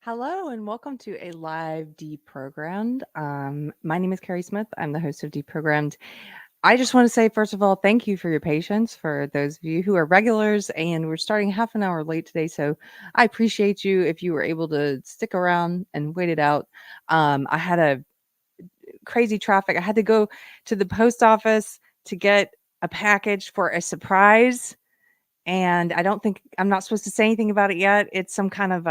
Hello and welcome to a live Deprogrammed. My name is Keri Smith. I'm the host of Deprogrammed. I just want to say, first of all, thank you for your patience for those of you who are regulars. And we're starting half an hour late today. So I appreciate you if you were able to stick around and wait it out. I had a crazy traffic. I had to go to the post office to get a package for a surprise, and I'm not supposed to say anything about it yet. It's some kind of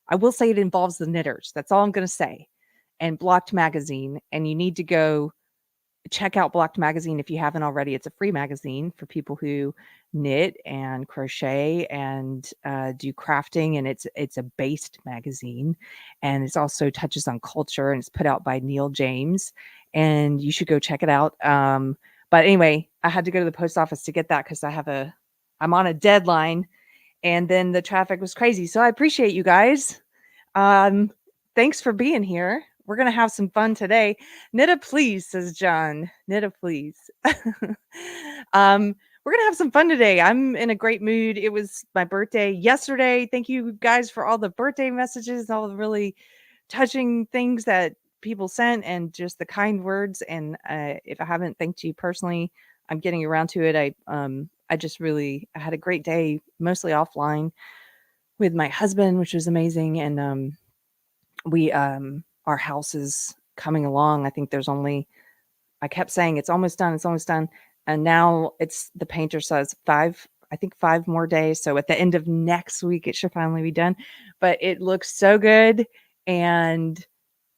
I will say it involves the knitters. That's all I'm going to say. And Blocked Magazine, and you need to go check out Blocked Magazine if you haven't already. It's a free magazine for people who knit and crochet and do crafting, and it's a based magazine, and it also touches on culture, and it's put out by Neil James, and you should go check it out. But anyway, I had to go to the post office to get that because I'm on a deadline, and then the traffic was crazy. So I appreciate you guys. Um, Thanks for being here. We're gonna have some fun today. Nita, please, says John. Nita, please. We're gonna have some fun today. I'm in a great mood. It was my birthday yesterday. Thank you guys for all the birthday messages, all the really touching things that people sent, and just the kind words. And if I haven't thanked you personally, I'm getting around to it. I had a great day, mostly offline with my husband, which was amazing. And we our house is coming along. I think there's only I kept saying it's almost done, it's almost done. And now it's the painter says five more days. So at the end of next week it should finally be done. But it looks so good, and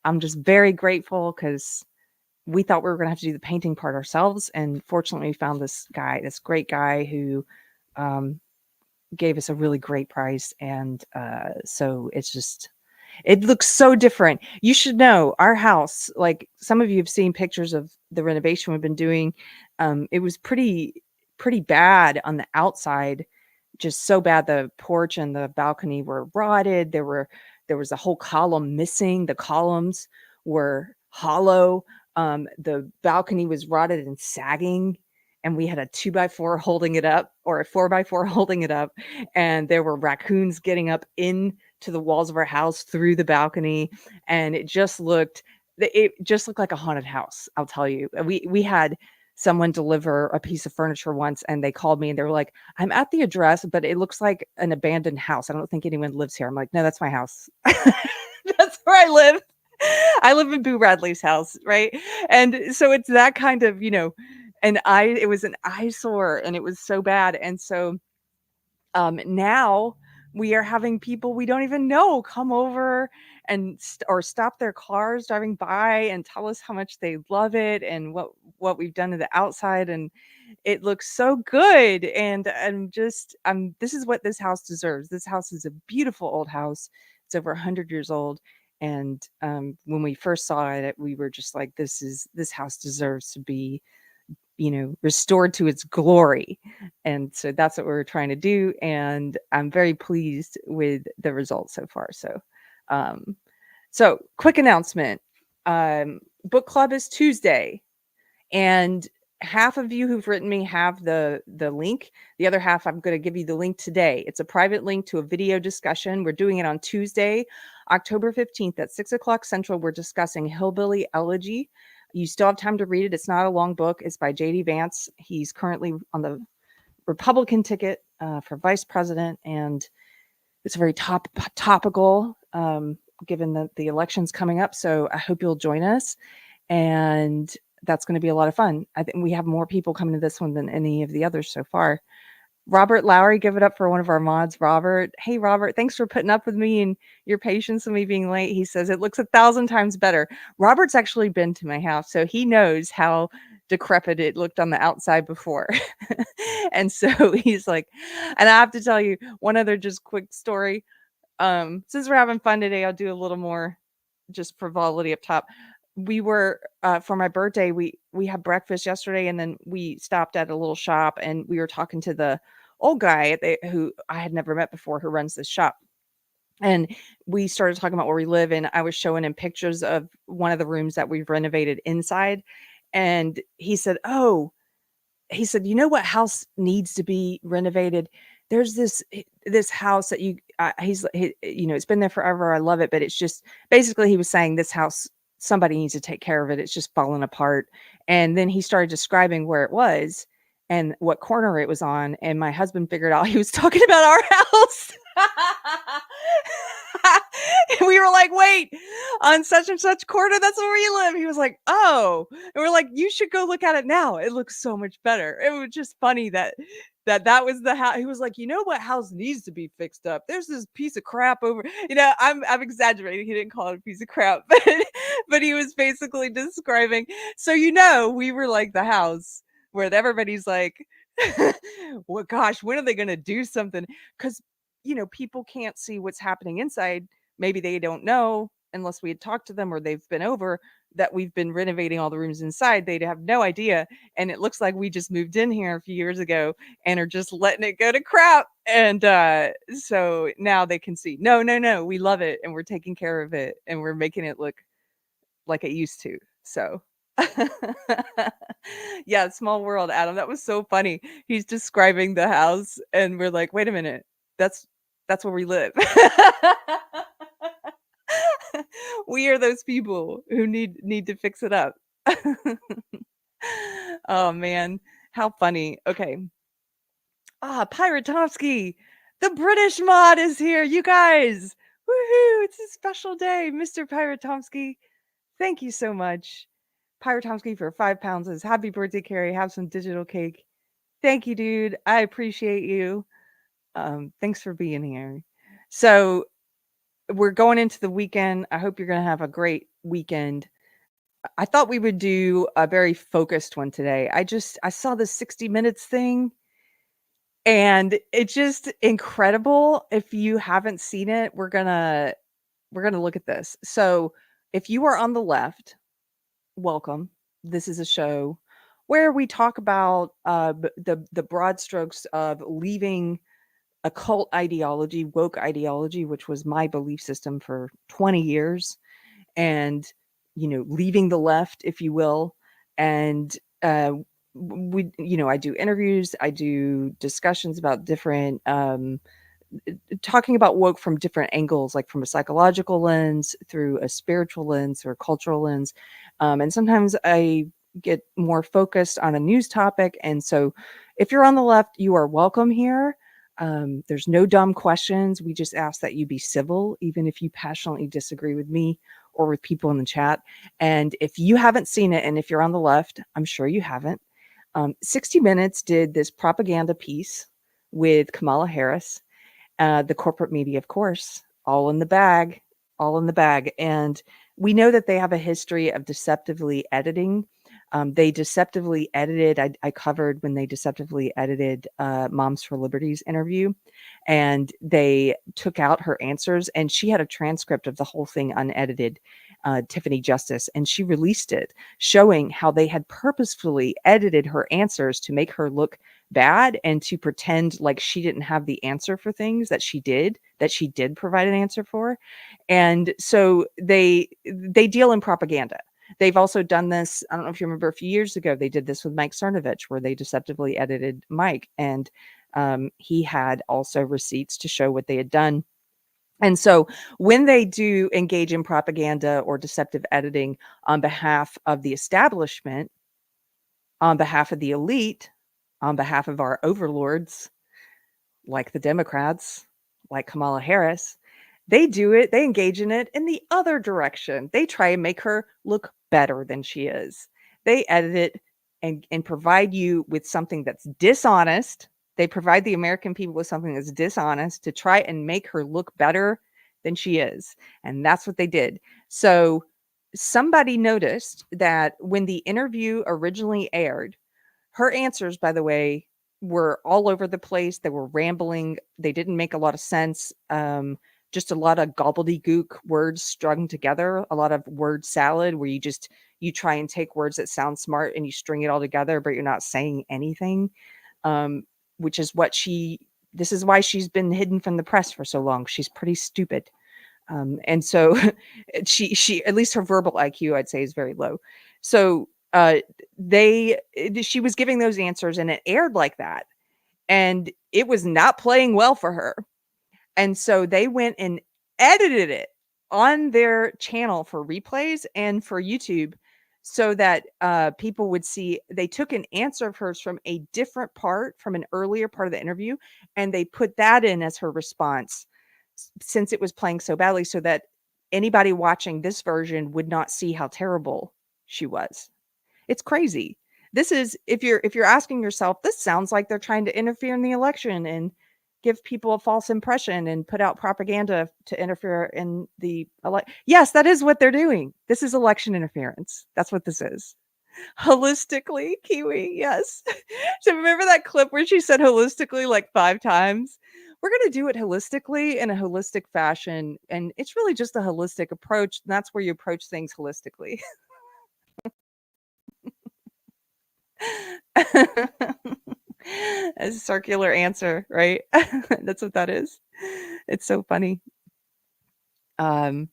I'm just very grateful because we thought we were going to have to do the painting part ourselves, and fortunately we found this great guy who um, gave us a really great price. And so it looks so different. You should know our house, like some of you have seen pictures of the renovation we've been doing. It was pretty bad on the outside, just so bad. The porch and the balcony were rotted. There was a whole column missing. The columns were hollow. The balcony was rotted and sagging, and we had a 2x4 holding it up, or a 4x4 holding it up, and there were raccoons getting up into the walls of our house through the balcony, and it just looked like a haunted house. I'll tell you. We had someone deliver a piece of furniture once, and they called me and they were like, "I'm at the address, but it looks like an abandoned house. I don't think anyone lives here." I'm like, "No, that's my house." That's where I live. I live in Boo Radley's house, right? And so it's that kind of, it was an eyesore, and it was so bad. And so now we are having people we don't even know come over and or stop their cars driving by and tell us how much they love it and what we've done to the outside, and it looks so good. And this is what this house deserves. This house is a beautiful old house. It's over 100 years old. And when we first saw it, we were just like, this house deserves to be, restored to its glory. And so that's what we're trying to do. And I'm very pleased with the results so far. Um, so quick announcement. Book club is Tuesday, and half of you who've written me have the link. The other half, I'm going to give you the link today. It's a private link to a video discussion. We're doing it on Tuesday, October 15th at 6:00 Central. We're discussing Hillbilly Elegy. You still have time to read it. It's not a long book. It's by J.D. Vance. He's currently on the Republican ticket for vice president, and it's very topical given that the election's coming up. So I hope you'll join us, and that's going to be a lot of fun. I think we have more people coming to this one than any of the others so far. Robert Lowry, give it up for one of our mods, Robert. Hey, Robert, thanks for putting up with me and your patience with me being late. He says it looks 1,000 times better. Robert's actually been to my house, so he knows how decrepit it looked on the outside before. And so he's like, and I have to tell you one other just quick story. Since we're having fun today, I'll do a little more just frivolity up top. We were for my birthday, we had breakfast yesterday, and then we stopped at a little shop, and we were talking to the old guy who I had never met before, who runs this shop. And we started talking about where we live, and I was showing him pictures of one of the rooms that we've renovated inside. And he said, "Oh," he said, "You know what house needs to be renovated? there's this house that it's been there forever. I love it, but it's just basically he was saying this house, somebody needs to take care of it. It's just falling apart. And then he started describing where it was and what corner it was on. And my husband figured out he was talking about our house. And we were like, wait, on such and such corner, that's where we live. He was like, oh. And we're like, you should go look at it now. It looks so much better. It was just funny that was the house. He was like, you know what house needs to be fixed up? There's this piece of crap over. I'm exaggerating. He didn't call it a piece of crap, but he was basically describing. So we were like the house where everybody's like, well, gosh, when are they going to do something? Because people can't see what's happening inside. Maybe they don't know unless we had talked to them or they've been over that we've been renovating all the rooms inside. They'd have no idea. And it looks like we just moved in here a few years ago and are just letting it go to crap. And so now they can see, no, we love it and we're taking care of it and we're making it look like it used to. So yeah, small world, Adam. That was so funny. He's describing the house and we're like, wait a minute, that's where we live. We are those people who need to fix it up. Oh man, how funny. Okay. Pyrotomsky, the British mod is here, you guys. Woohoo! It's a special day, Mr. Pyrotomsky. Thank you so much. Pyrotomsky for 5 pounds says, happy birthday, Keri. Have some digital cake. Thank you, dude. I appreciate you. Thanks for being here. So we're going into the weekend. I hope you're going to have a great weekend. I thought we would do a very focused one today. I saw the 60 minutes thing and it's just incredible. If you haven't seen it, we're going to look at this. So if you are on the left, welcome. This is a show where we talk about the broad strokes of leaving a cult ideology, woke ideology, which was my belief system for 20 years, and leaving the left, if you will. And I do interviews, I do discussions about different talking about woke from different angles, like from a psychological lens, through a spiritual lens, or a cultural lens. And sometimes I get more focused on a news topic. And so if you're on the left, you are welcome here. There's no dumb questions. We just ask that you be civil, even if you passionately disagree with me or with people in the chat. And if you haven't seen it, and if you're on the left, I'm sure you haven't, 60 Minutes did this propaganda piece with Kamala Harris. The corporate media, of course, all in the bag. And we know that they have a history of deceptively editing. They deceptively edited, I covered when they deceptively edited Moms for Liberty's interview, and they took out her answers, and she had a transcript of the whole thing unedited, Tiffany Justice, and she released it showing how they had purposefully edited her answers to make her look bad and to pretend like she didn't have the answer for things that she did provide an answer for. And so they deal in propaganda. They've also done this. I don't know if you remember a few years ago, they did this with Mike Cernovich, where they deceptively edited Mike, and he had also receipts to show what they had done. And so when they do engage in propaganda or deceptive editing on behalf of the establishment, on behalf of the elite, on behalf of our overlords, like the Democrats, like Kamala Harris, they do it, they engage in it in the other direction. They try and make her look better than she is. They edit it and provide you with something that's dishonest. They provide the American people with something that's dishonest to try and make her look better than she is. And that's what they did. So somebody noticed that when the interview originally aired, her answers, by the way, were all over the place. They were rambling. They didn't make a lot of sense. Just a lot of gobbledygook words strung together, a lot of word salad where you try and take words that sound smart and you string it all together, but you're not saying anything, which is this is why she's been hidden from the press for so long. She's pretty stupid. And so she, at least her verbal IQ, I'd say, is very low. So she was giving those answers and it aired like that. and it was not playing well for her. And so they went and edited it on their channel for replays and for YouTube so that people would see. They took an answer of hers from a different part, from an earlier part of the interview, and they put that in as her response since it was playing so badly, so that anybody watching this version would not see how terrible she was. It's crazy. This is, if you're asking yourself, this sounds like they're trying to interfere in the election and give people a false impression and put out propaganda to interfere in the election. Yes, that is what they're doing. This is election interference. That's what this is. Holistically, Kiwi, yes. So remember that clip where she said holistically like 5 times? We're going to do it holistically in a holistic fashion. And it's really just a holistic approach. And that's where you approach things holistically. A circular answer, right? That's what that is. It's so funny. Randy,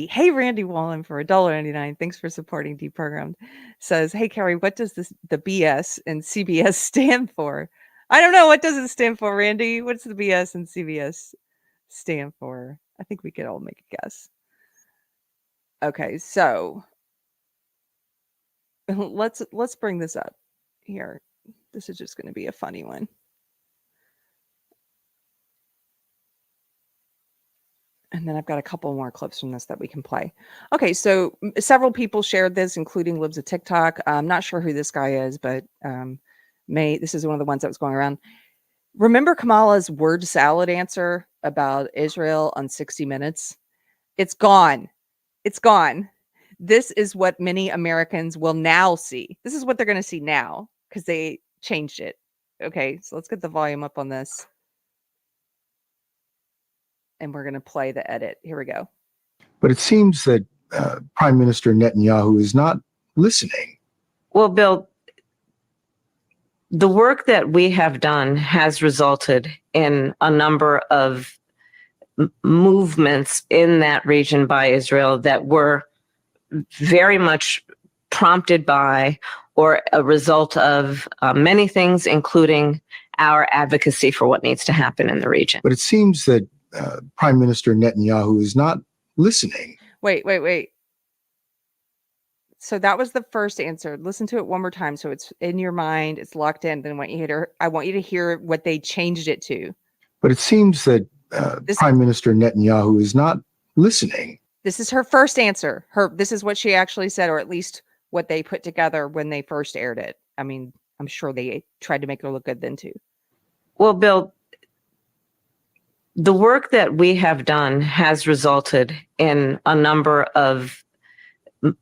hey Randy Wallen for $1.99. Thanks for supporting Deprogrammed. Says, hey Keri, what does the BS and CBS stand for? I don't know. What does it stand for, Randy? What's the BS and CBS stand for? I think we could all make a guess. Okay, so let's bring this up here. This is just going to be a funny one. And then I've got a couple more clips from this that we can play. Okay, so several people shared this, including Libs of TikTok. I'm not sure who this guy is, but this is one of the ones that was going around. Remember Kamala's word salad answer about Israel on 60 Minutes? It's gone. It's gone. This is what many Americans will now see. This is what they're going to see now because they changed it. Okay, so let's get the volume up on this. And we're going to play the edit. Here we go. But it seems that Prime Minister Netanyahu is not listening. Well, Bill, the work that we have done has resulted in a number of movements in that region by Israel that were very much prompted by or a result of many things, including our advocacy for what needs to happen in the region. But it seems that Prime Minister Netanyahu is not listening. Wait. So that was the first answer. Listen to it one more time so it's in your mind, it's locked in. Then I want you to hear what they changed it to. But it seems that Prime Minister Netanyahu is not listening. This is her first answer. This is what she actually said, or at least what they put together when they first aired it. I mean, I'm sure they tried to make her look good then too. Well, Bill, the work that we have done has resulted in a number of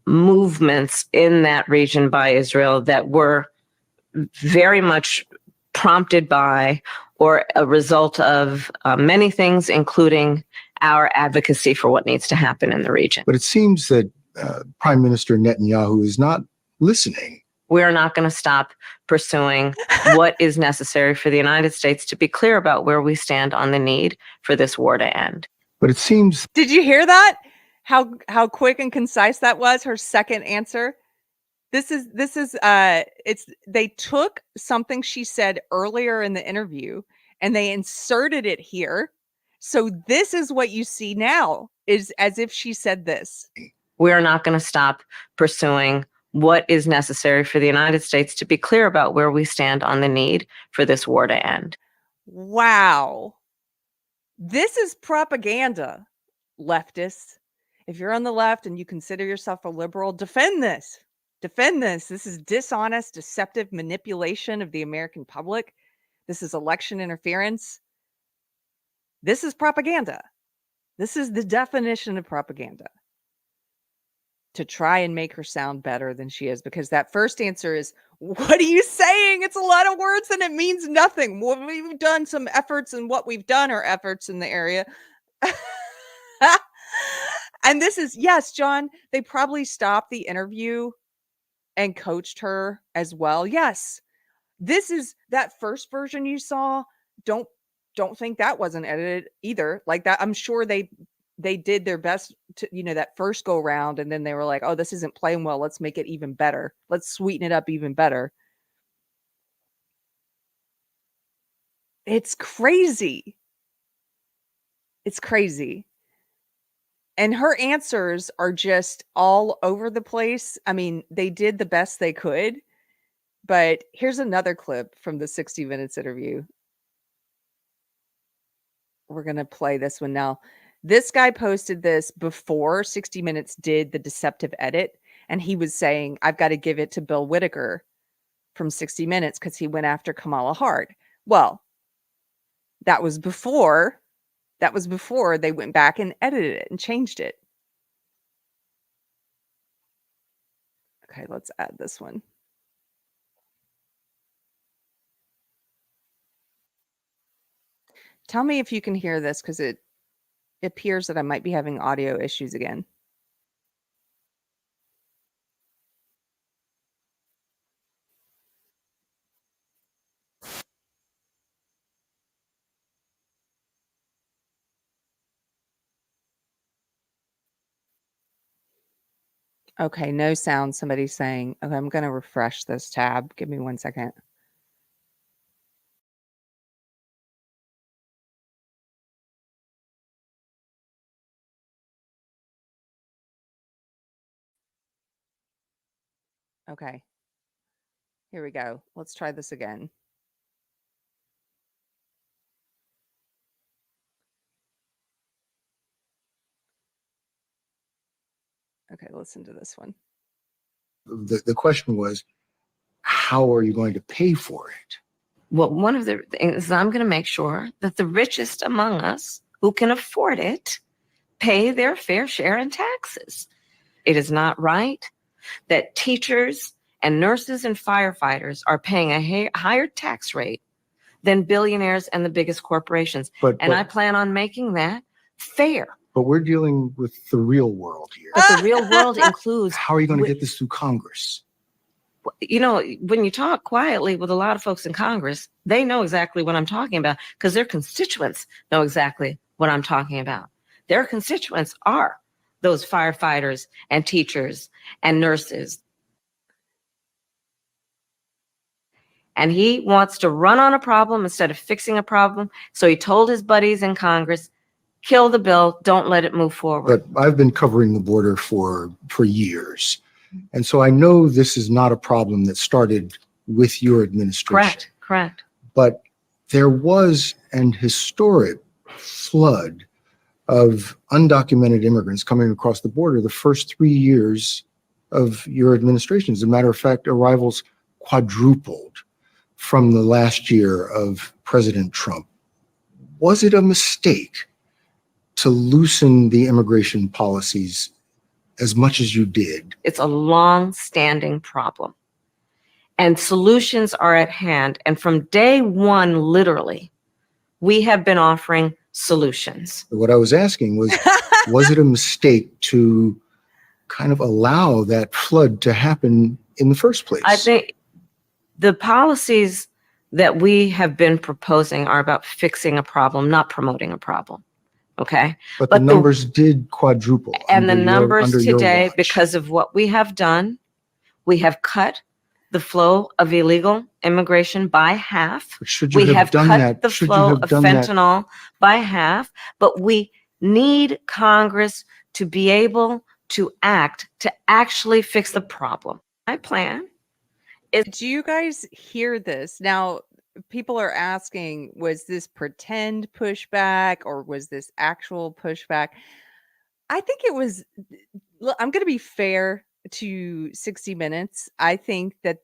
movements in that region by Israel that were very much prompted by or a result of many things, including our advocacy for what needs to happen in the region. But it seems that Prime Minister Netanyahu is not listening. We are not going to stop pursuing what is necessary for the United States to be clear about where we stand on the need for this war to end. But it seems... Did you hear that? How quick and concise that was, her second answer? They took something she said earlier in the interview and they inserted it here. So this is what you see now, is as if she said this. We are not going to stop pursuing what is necessary for the United States to be clear about where we stand on the need for this war to end. Wow. This is propaganda, leftists. If you're on the left and you consider yourself a liberal, defend this. Defend this. This is dishonest, deceptive manipulation of the American public. This is election interference. This is propaganda. This is the definition of propaganda. To try and make her sound better than she is, because that first answer is, what are you saying? It's a lot of words and it means nothing. Well, we've done some efforts, and what we've done are efforts in the area. And this is, yes, John, they probably stopped the interview and coached her as well. Yes, this is that first version you saw. Don't think that wasn't edited either. Like that, I'm sure they did their best to, that first go round, and then they were like, oh, this isn't playing well. Let's make it even better. Let's sweeten it up even better. It's crazy. It's crazy. And her answers are just all over the place. I mean, they did the best they could. But here's another clip from the 60 Minutes interview. We're going to play this one now. This guy posted this before 60 Minutes did the deceptive edit. And he was saying, I've got to give it to Bill Whitaker from 60 Minutes because he went after Kamala Harris. Well, that was before they went back and edited it and changed it. Okay, let's add this one. Tell me if you can hear this because it appears that I might be having audio issues again. Okay, no sound. Somebody's saying, okay, I'm going to refresh this tab. Give me 1 second. Okay. Here we go. Let's try this again. Okay, listen to this one. The question was, how are you going to pay for it? Well, one of the things is I'm going to make sure that the richest among us who can afford it pay their fair share in taxes. It is not right that teachers and nurses and firefighters are paying a higher tax rate than billionaires and the biggest corporations. And I plan on making that fair. But we're dealing with the real world here. But the real world includes, How are you going to get this through Congress? you know, when you talk quietly with a lot of folks in Congress, they know exactly what I'm talking about because their constituents know exactly what I'm talking about. Their constituents are those firefighters and teachers and nurses. And he wants to run on a problem instead of fixing a problem. So he told his buddies in Congress, kill the bill, don't let it move forward. But I've been covering the border for years. And so I know this is not a problem that started with your administration. Correct. But there was an historic flood of undocumented immigrants coming across the border the first 3 years of your administration. As a matter of fact, arrivals quadrupled from the last year of President Trump. Was it a mistake to loosen the immigration policies as much as you did? It's a long-standing problem. And solutions are at hand. And from day one, literally, we have been offering solutions. What I was asking was it a mistake to kind of allow that flood to happen in the first place? I think the policies that we have been proposing are about fixing a problem, not promoting a problem. Okay. But the numbers did quadruple. And the numbers today, watch. because of what we have done, we have cut the flow of illegal immigration by half. We have cut the flow of fentanyl by half, but we need Congress to be able to act to actually fix the problem. My plan is. Do you guys hear this? Now, people are asking, was this pretend pushback or was this actual pushback? I think it was. Look, I'm going to be fair to 60 Minutes. I think that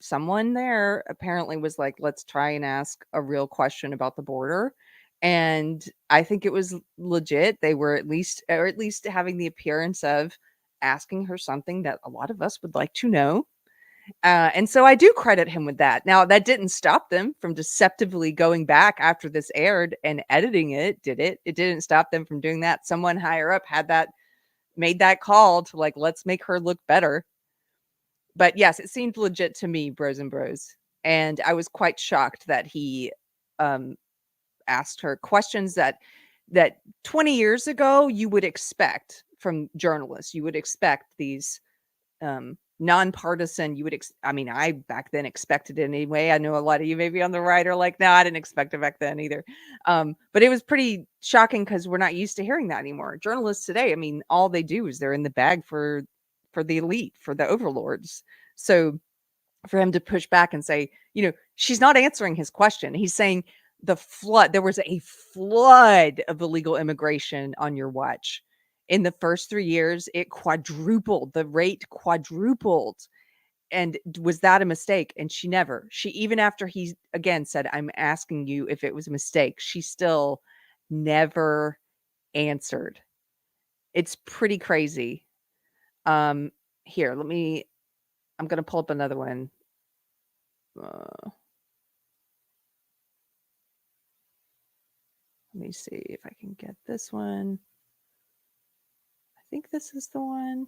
someone there apparently was like, let's try and ask a real question about the border. And I think it was legit. They were at least having the appearance of asking her something that a lot of us would like to know. And so I do credit him with that. Now, that didn't stop them from deceptively going back after this aired and editing it, did it? It didn't stop them from doing that. Someone higher up made that call to like, let's make her look better. But yes, it seemed legit to me, bros and bros. And I was quite shocked that he asked her questions that 20 years ago you would expect from journalists. You would expect these nonpartisan. You would, I mean, I back then expected it anyway. I know a lot of you maybe on the right are like, no, I didn't expect it back then either. But it was pretty shocking because we're not used to hearing that anymore. Journalists today, I mean, all they do is they're in the bag for the elite, for the overlords. So for him to push back and say, she's not answering his question. He's saying there was a flood of illegal immigration on your watch. In the first 3 years, it quadrupled. The rate quadrupled. And was that a mistake? And she even after he again said, I'm asking you if it was a mistake, she still never answered. It's pretty crazy. Here, I'm going to pull up another one. Let me see if I can get this one. I think this is the one.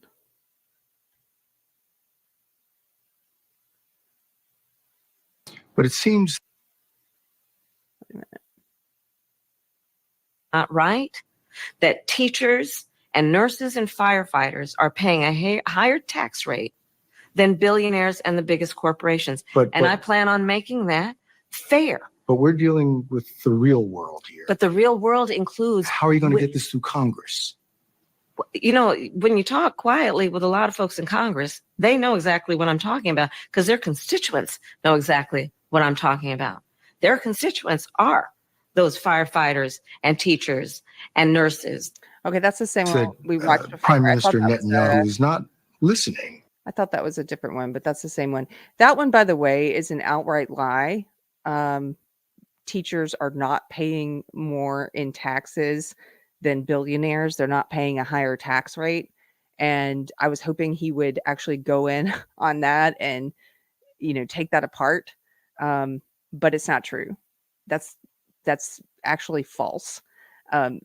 But it seems Not right, that teachers and nurses and firefighters are paying a higher tax rate than billionaires and the biggest corporations. And I plan on making that fair. But we're dealing with the real world here. But the real world includes... How are you going to get this through Congress? When you talk quietly with a lot of folks in Congress, they know exactly what I'm talking about because their constituents know exactly what I'm talking about. Their constituents are those firefighters and teachers and nurses. Okay, that's the same one we watched before. Prime Minister Netanyahu is not listening. I thought that was a different one, but that's the same one. That one, by the way, is an outright lie. Teachers are not paying more in taxes than billionaires. They're not paying a higher tax rate. And I was hoping he would actually go in on that and, take that apart. But it's not true. That's actually false.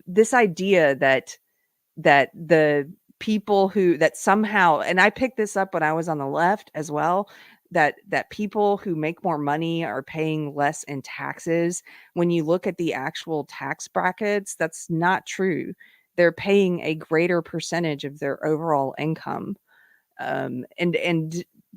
This idea that the people that somehow, and I picked this up when I was on the left as well, that people who make more money are paying less in taxes. When you look at the actual tax brackets, that's not true. They're paying a greater percentage of their overall income. And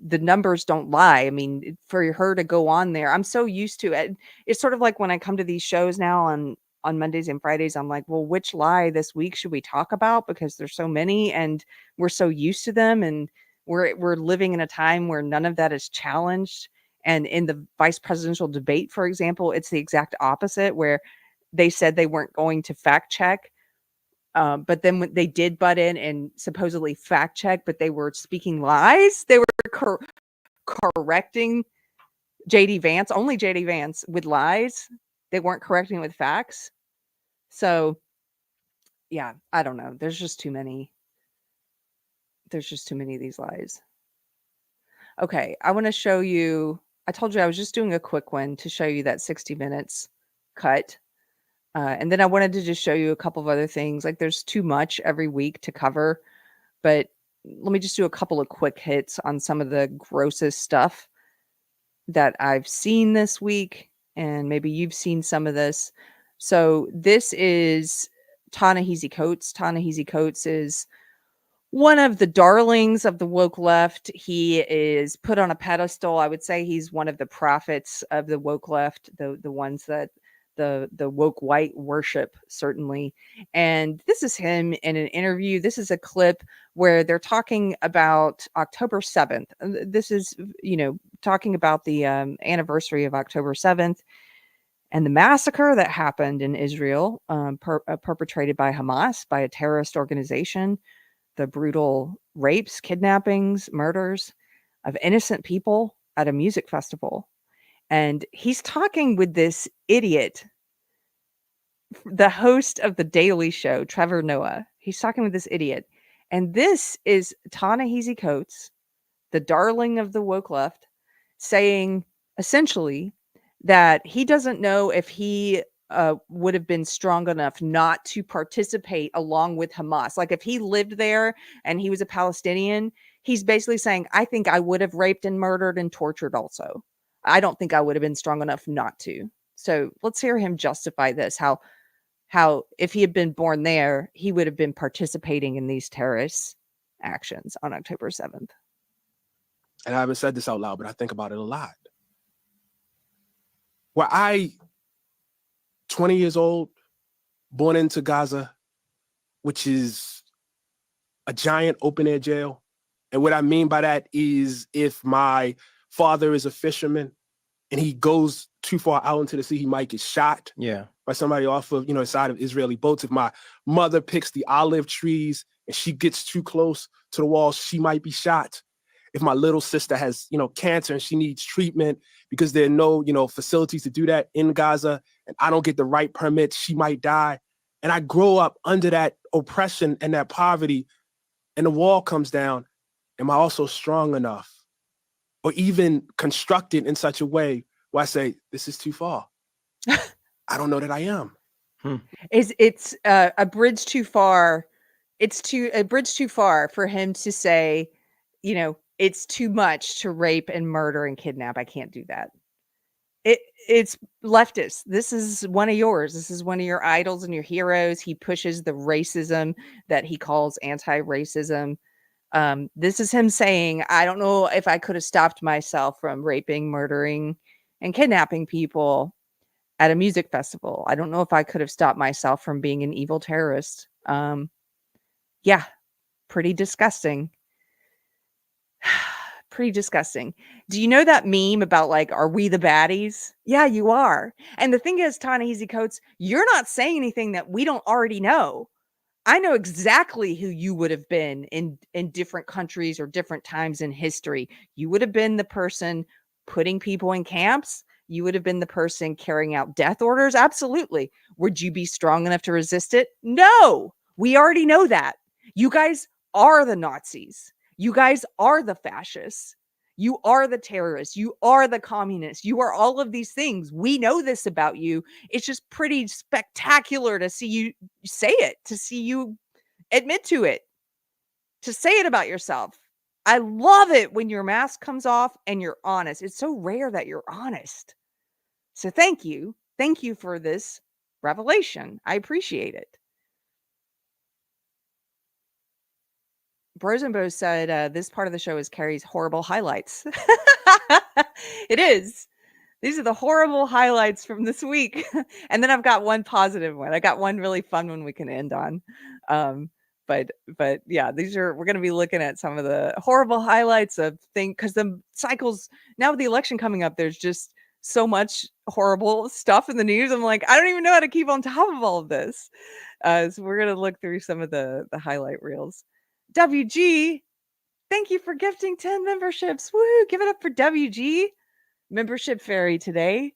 the numbers don't lie. I mean, for her to go on there, I'm so used to it. It's sort of like when I come to these shows now on Mondays and Fridays, I'm like, well, which lie this week should we talk about? Because there's so many and we're so used to them. And we're living in a time where none of that is challenged. And in the vice presidential debate, for example, it's the exact opposite, where they said they weren't going to fact check. But then when they did butt in and supposedly fact check, but they were speaking lies. They were correcting JD Vance, only JD Vance, with lies. They weren't correcting with facts. So, yeah, I don't know. There's just too many of these lies. Okay, I want to show you. I told you I was just doing a quick one to show you that 60 minutes cut. And then I wanted to just show you a couple of other things. Like, there's too much every week to cover, but let me just do a couple of quick hits on some of the grossest stuff that I've seen this week, and maybe you've seen some of this. So this is Ta-Nehisi Coates. Ta-Nehisi Coates is one of the darlings of the woke left. He is put on a pedestal. I would say he's one of the prophets of the woke left, the ones that the woke white worship, certainly. And this is him in an interview. This is a clip where they're talking about October 7th. This is, talking about the anniversary of October 7th and the massacre that happened in Israel, perpetrated by Hamas, by a terrorist organization, the brutal rapes, kidnappings, murders of innocent people at a music festival. And he's talking with this idiot, the host of The Daily Show, Trevor Noah. He's talking with this idiot. And this is Ta-Nehisi Coates, the darling of the woke left, saying essentially that he doesn't know if he would have been strong enough not to participate along with Hamas. Like, if he lived there and he was a Palestinian, he's basically saying, I think I would have raped and murdered and tortured also. I don't think I would have been strong enough not to. So let's hear him justify this, how if he had been born there, he would have been participating in these terrorist actions on October 7th. and I haven't said this out loud, but I think about it a lot. 20 years old, born into Gaza, which is a giant open air jail. And what I mean by that is if my father is a fisherman and he goes too far out into the sea, he might get shot by somebody off of, the side of Israeli boats. If my mother picks the olive trees and she gets too close to the wall, she might be shot. If my little sister has, cancer and she needs treatment because there are no, facilities to do that in Gaza, and I don't get the right permits, she might die. And I grow up under that oppression and that poverty, and the wall comes down. Am I also strong enough or even constructed in such a way where I say, this is too far? I don't know that I am. It's a bridge too far. It's a bridge too far for him to say, it's too much to rape and murder and kidnap. I can't do that. It's leftist. This is one of yours. This is one of your idols and your heroes. He pushes the racism that he calls anti-racism. This is him saying, I don't know if I could have stopped myself from raping, murdering, and kidnapping people at a music festival. I don't know if I could have stopped myself from being an evil terrorist. Yeah, pretty disgusting. Pretty disgusting. Do you know that meme about are we the baddies? Yeah, you are. And the thing is, Ta-Nehisi Coates, you're not saying anything that we don't already know. I know exactly who you would have been in different countries or different times in history. You would have been the person putting people in camps. You would have been the person carrying out death orders. Absolutely. Would you be strong enough to resist it? No, we already know that. You guys are the Nazis. You guys are the fascists. You are the terrorists. You are the communists. You are all of these things. We know this about you. It's just pretty spectacular to see you say it, to see you admit to it, to say it about yourself. I love it when your mask comes off and you're honest. It's so rare that you're honest. So thank you. Thank you for this revelation. I appreciate it. Bros and Bows said, this part of the show is Keri's horrible highlights. It is. These are the horrible highlights from this week. And then I've got one positive one. I got one really fun one we can end on. But yeah, we're going to be looking at some of the horrible highlights of things, because the cycles now with the election coming up, there's just so much horrible stuff in the news. I'm like, I don't even know how to keep on top of all of this. So we're going to look through some of the highlight reels. WG, thank you for gifting 10 memberships. Woo! Give it up for WG. Membership fairy today.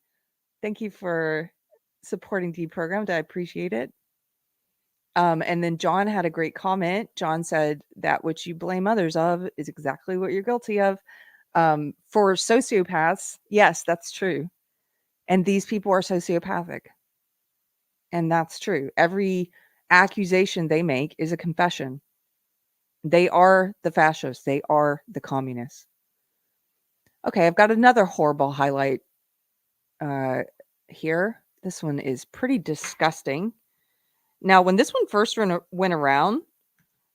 Thank you for supporting Deprogrammed. I appreciate it. And then John had a great comment. John said, that which you blame others of is exactly what you're guilty of. For sociopaths, yes, that's true. And these people are sociopathic. And that's true. Every accusation they make is a confession. They are the fascists. They are the communists. Okay, I've got another horrible highlight here. This one is pretty disgusting. Now, when this one first went around,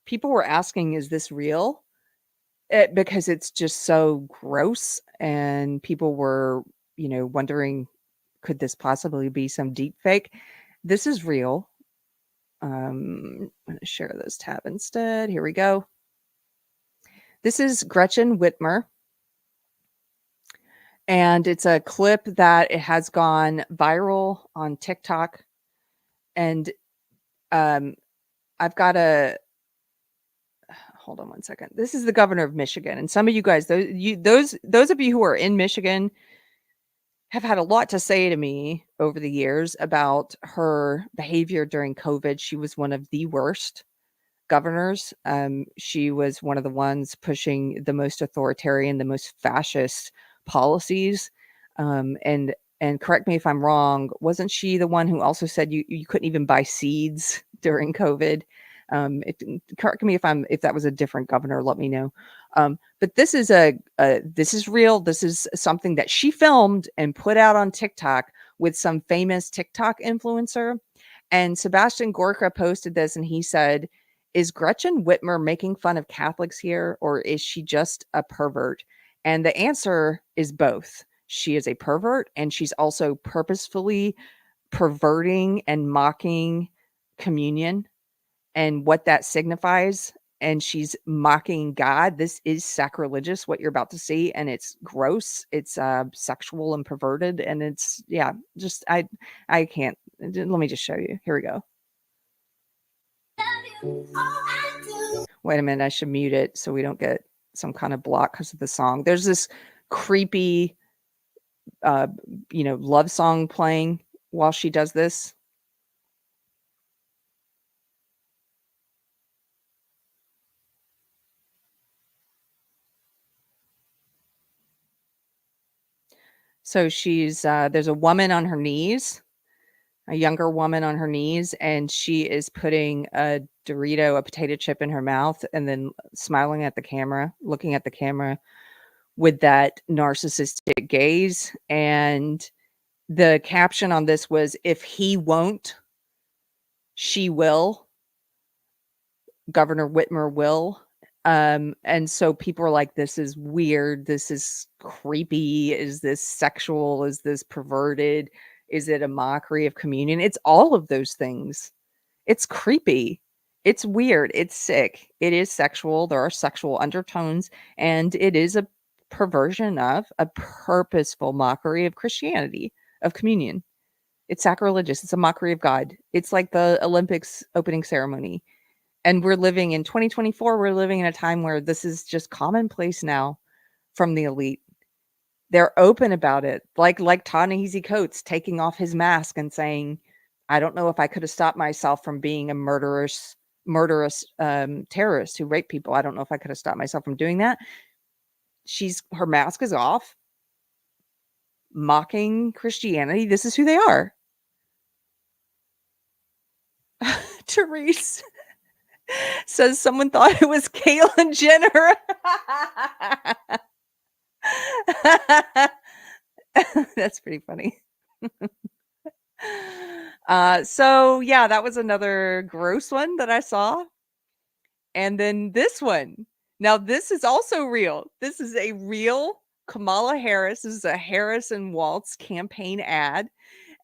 people were asking, is this real? Because it's just so gross. And people were, wondering, could this possibly be some deep fake? This is real. I'm going to share this tab instead. Here we go. This is Gretchen Whitmer. And it's a clip that it has gone viral on TikTok. And I've got hold on one second. This is the governor of Michigan. And some of you guys, those of you who are in Michigan have had a lot to say to me over the years about her behavior during COVID. She was one of the worst governors. She was one of the ones pushing the most authoritarian, the most fascist policies. And correct me if I'm wrong, wasn't she the one who also said you couldn't even buy seeds during COVID? Correct me if that was a different governor, let me know. But this is this is real. This is something that she filmed and put out on TikTok with some famous TikTok influencer. And Sebastian Gorka posted this and he said, is Gretchen Whitmer making fun of Catholics here, or is she just a pervert? And the answer is both. She is a pervert, and she's also purposefully perverting and mocking communion and what that signifies. And she's mocking God. This is sacrilegious, what you're about to see, and it's gross. It's sexual and perverted, and it's just I can't. Let me just show you. Here we go. Wait a minute, I should mute it so we don't get some kind of block because of the song. There's this creepy love song playing while she does this. So she's there's a woman on her knees, a younger woman on her knees, and she is putting a Dorito, a potato chip in her mouth, and then smiling at the camera, looking at the camera with that narcissistic gaze. And the caption on this was, "If he won't, she will. Governor Whitmer will." And so people are like, this is weird. This is creepy. Is this sexual? Is this perverted? Is it a mockery of communion? It's all of those things. It's creepy. It's weird. It's sick. It is sexual. There are sexual undertones, and it is a perversion of a purposeful mockery of Christianity, of communion. It's sacrilegious. It's a mockery of God. It's like the Olympics opening ceremony. And we're living in 2024. We're living in a time where this is just commonplace now from the elite. They're open about it. Like Ta-Nehisi Coates taking off his mask and saying, I don't know if I could have stopped myself from being a murderous terrorist who raped people. I don't know if I could have stopped myself from doing that. Her mask is off, mocking Christianity. This is who they are. Therese says someone thought it was Caitlyn Jenner. That's pretty funny. So yeah, that was another gross one that I saw. And then this one. Now this is also real. This is a real Kamala Harris. This is a Harris and Waltz campaign ad.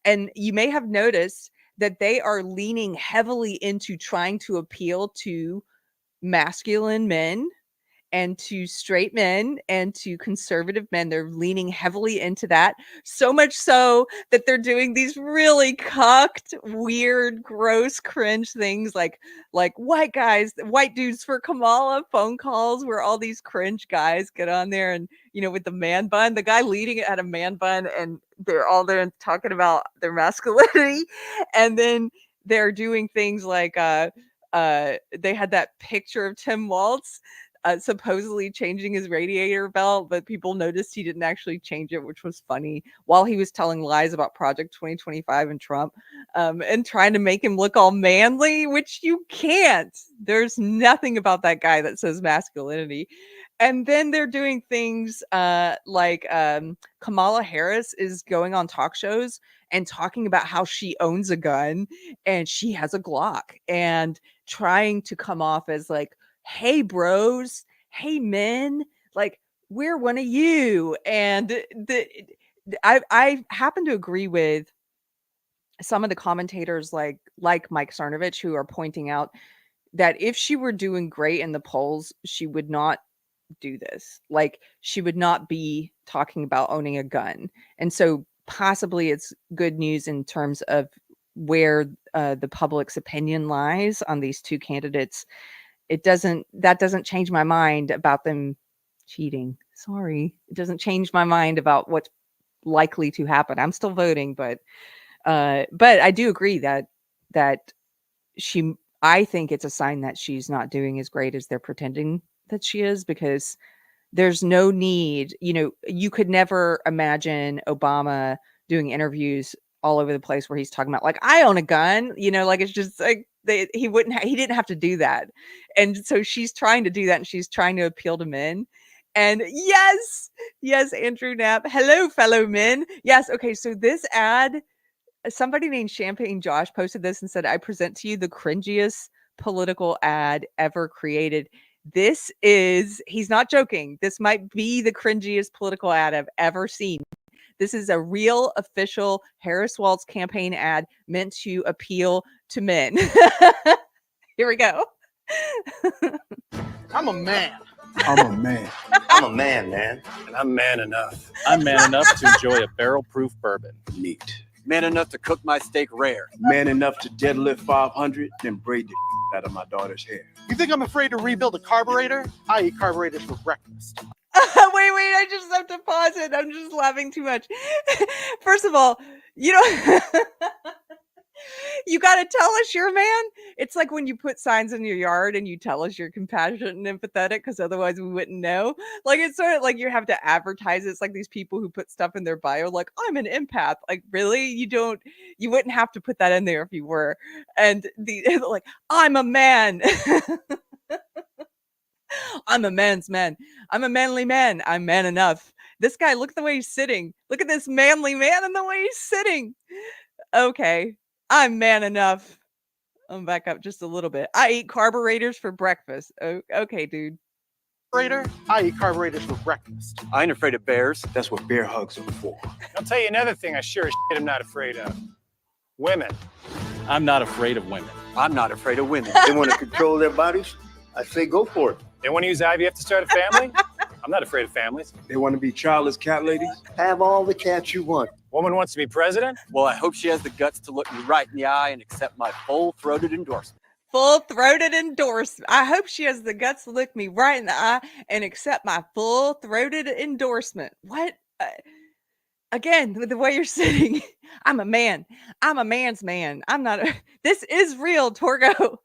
And you may have noticed that they are leaning heavily into trying to appeal to masculine men and to straight men and to conservative men. They're leaning heavily into that. So much so that they're doing these really cucked, weird, gross, cringe things like white dudes for Kamala phone calls where all these cringe guys get on there and, with the man bun, the guy leading it had a man bun and they're all there talking about their masculinity. And then they're doing things like, they had that picture of Tim Waltz supposedly changing his radiator belt, but people noticed he didn't actually change it, which was funny, while he was telling lies about Project 2025 and Trump, and trying to make him look all manly, which you can't. There's nothing about that guy that says masculinity. And then they're doing things like Kamala Harris is going on talk shows and talking about how she owns a gun and she has a Glock and trying to come off as like, hey bros, hey men, like we're one of you. And I happen to agree with some of the commentators like Mike Cernovich, who are pointing out that if she were doing great in the polls, she would not do this. Like she would not be talking about owning a gun. And so possibly it's good news in terms of where the public's opinion lies on these two candidates. That doesn't change my mind about them cheating. Sorry. It doesn't change my mind about what's likely to happen. I'm still voting, but I do agree that I think it's a sign that she's not doing as great as they're pretending that she is, because there's no need, you could never imagine Obama doing interviews all over the place where he's talking about like, I own a gun, like it's just like he didn't have to do that. And so she's trying to do that and she's trying to appeal to men. And yes, Andrew Knapp. Hello, fellow men. Yes. Okay. So this ad, somebody named Champagne Josh posted this and said, I present to you the cringiest political ad ever created. He's not joking. This might be the cringiest political ad I've ever seen. This is a real official Harris Waltz campaign ad meant to appeal to men. Here we go. I'm a man. I'm a man. I'm a man, man. And I'm man enough. I'm man enough to enjoy a barrel-proof bourbon. Neat. Man enough to cook my steak rare. Man enough to deadlift 500 and braid the out of my daughter's hair. You think I'm afraid to rebuild a carburetor? I eat carburetors for breakfast. Wait, I just have to pause it. I'm just laughing too much. First of all, you know, you got to tell us you're a man. It's like when you put signs in your yard and you tell us you're compassionate and empathetic, because otherwise we wouldn't know. Like, it's sort of like you have to advertise it. It's like these people who put stuff in their bio, like, I'm an empath. Like, really? You wouldn't have to put that in there if you were. And like, I'm a man. I'm a man's man. I'm a manly man. I'm man enough. This guy, look at the way he's sitting. Look at this manly man and the way he's sitting. Okay. I'm man enough. I'm back up just a little bit. I eat carburetors for breakfast. Oh, okay, dude. I eat carburetors for breakfast. I ain't afraid of bears. That's what bear hugs are for. I'll tell you another thing I sure as shit am not afraid of. Women. I'm not afraid of women. I'm not afraid of women. They want to control their bodies? I say go for it. They want to use IVF to start a family? I'm not afraid of families. They want to be childless cat ladies? Have all the cats you want. Woman wants to be president? Well, I hope she has the guts to look me right in the eye and accept my full-throated endorsement. Full-throated endorsement. I hope she has the guts to look me right in the eye and accept my full-throated endorsement. What? Again, with the way you're sitting, I'm a man. I'm a man's man. I'm not. This is real, Torgo.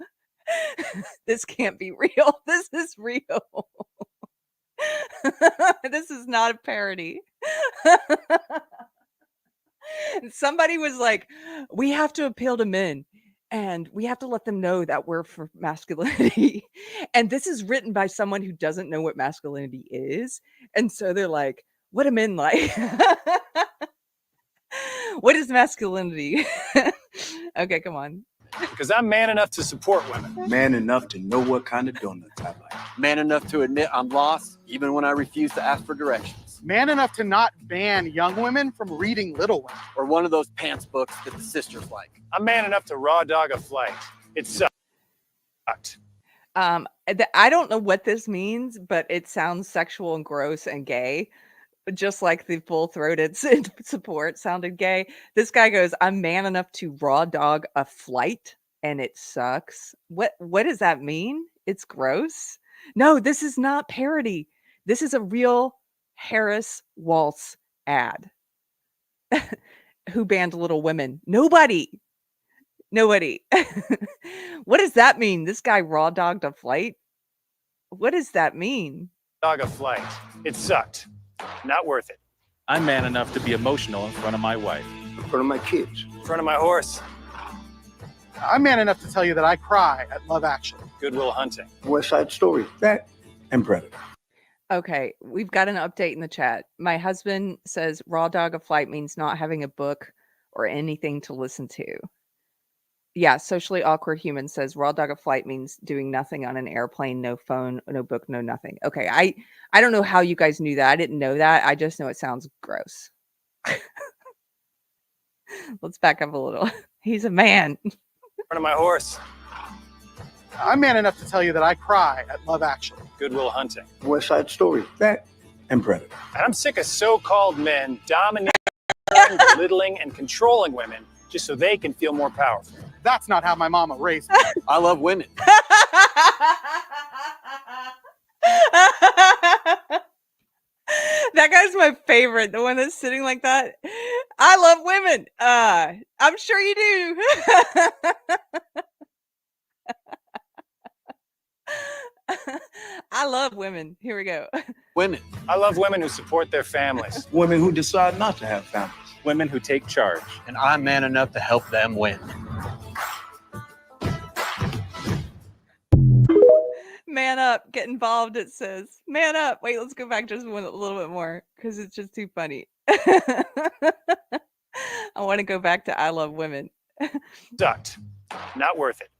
This can't be real. This is real. This is not a parody. Somebody was like, we have to appeal to men and we have to let them know that we're for masculinity. And this is written by someone who doesn't know what masculinity is. And so they're like, what do men like? What is masculinity? Okay, come on. Because I'm man enough to support women. Man enough to know what kind of donuts I like. Man enough to admit I'm lost, even when I refuse to ask for directions. Man enough to not ban young women from reading Little Women. Or one of those pants books that the sisters like. I'm man enough to raw dog a flight. It sucked. I don't know what this means, but it sounds sexual and gross and gay. Just like the full-throated support sounded gay. This guy goes, I'm man enough to raw dog a flight and it sucks. What does that mean? It's gross. No, this is not parody. This is a real Harris Waltz ad. Who banned Little Women? Nobody. What does that mean? This guy raw dogged a flight? What does that mean? Dog a flight. It sucked. Not worth it. I'm man enough to be emotional in front of my wife. In front of my kids. In front of my horse. I'm man enough to tell you that I cry at Love Actually. Good Will Hunting. West Side Story. That and Predator. Okay, we've got an update in the chat. My husband says raw dog a flight means not having a book or anything to listen to. Yeah, socially awkward human says raw dog a flight means doing nothing on an airplane, no phone, no book, no nothing. Okay, I don't know how you guys knew that. I didn't know that. I just know it sounds gross. Let's back up a little. He's a man. In front of my horse. I'm man enough to tell you that I cry at Love Actually. Good Will Hunting. West Side Story. That and Predator. And I'm sick of so-called men dominating, belittling, and controlling women just so they can feel more powerful. That's not how my mama raised me. I love women. That guy's my favorite. The one that's sitting like that. I love women. I'm sure you do. I love women. Here we go. Women. I love women who support their families. Women who decide not to have families. Women who take charge. And I'm man enough to help them win. Man up, get involved, it says. Man up. Wait, let's go back just a little bit more because it's just too funny. I want to go back to I love women. Sucked. Not worth it.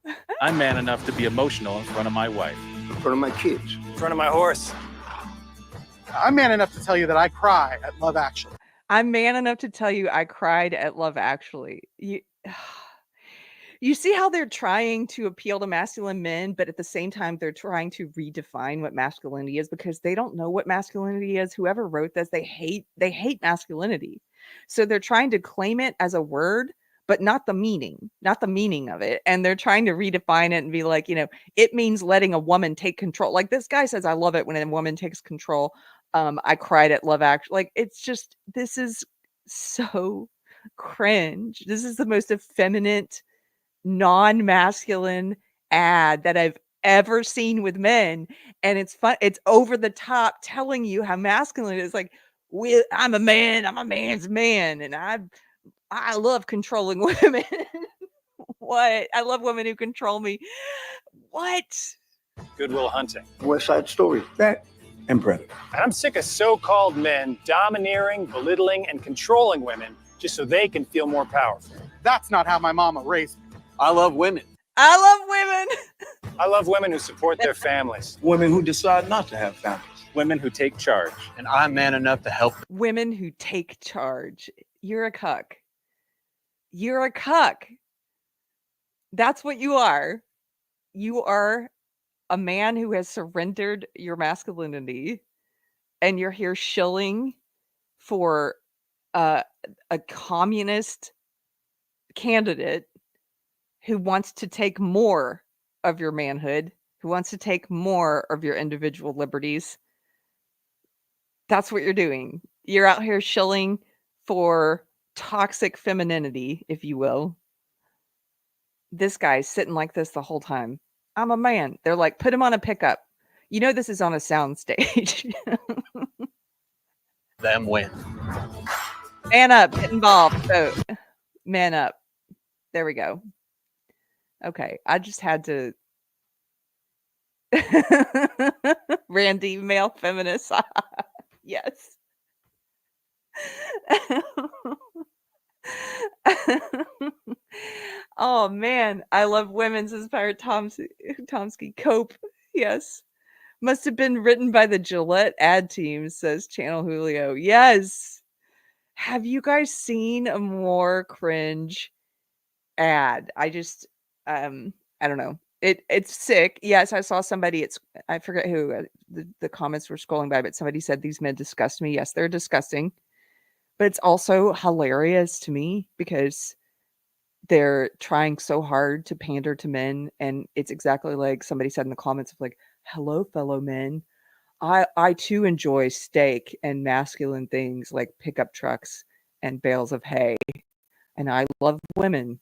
I'm man enough to be emotional in front of my wife. In In front of my kids. In front of my horse. I'm man enough to tell you that I cry at Love Actually. I'm man enough to tell you I cried at Love Actually. You see how they're trying to appeal to masculine men, but at the same time, they're trying to redefine what masculinity is because they don't know what masculinity is. Whoever wrote this, they hate masculinity. So they're trying to claim it as a word, but not the meaning of it. And they're trying to redefine it and be like, it means letting a woman take control. Like this guy says, I love it when a woman takes control. I cried at Love Actually. Like, it's just, this is so cringe. This is the most effeminate, non-masculine ad that I've ever seen with men, and it's fun. It's over the top, telling you how masculine it is. Like, I'm a man. I'm a man's man, and I love controlling women. What? I love women who control me. What? Goodwill Hunting. West Side Story. That and Predator. And I'm sick of so-called men domineering, belittling, and controlling women just so they can feel more powerful. That's not how my mama raised me. I love women. I love women. I love women who support their families. Women who decide not to have families. Women who take charge. And I'm man enough to help. Women who take charge. You're a cuck. You're a cuck. That's what you are. You are a man who has surrendered your masculinity, and you're here shilling for a communist candidate who wants to take more of your manhood, who wants to take more of your individual liberties. That's what you're doing. You're out here shilling for toxic femininity, if you will. This guy's sitting like this the whole time. I'm a man. They're like, put him on a pickup. This is on a sound stage. Them win. Man up, get involved. Vote. Man up. There we go. Okay, I just had to. Randy, male feminist. Yes. Oh man, I love women, says Pirate Tomsky. Cope. Yes. Must have been written by the Gillette ad team, says Channel Julio. Yes. Have you guys seen a more cringe ad? I just I don't know. It's sick. Yes, I saw somebody, I forget who, the comments were scrolling by, but somebody said these men disgust me. Yes, they're disgusting. But it's also hilarious to me because they're trying so hard to pander to men, and it's exactly like somebody said in the comments of like, hello, fellow men. I too enjoy steak and masculine things like pickup trucks and bales of hay. And I love women.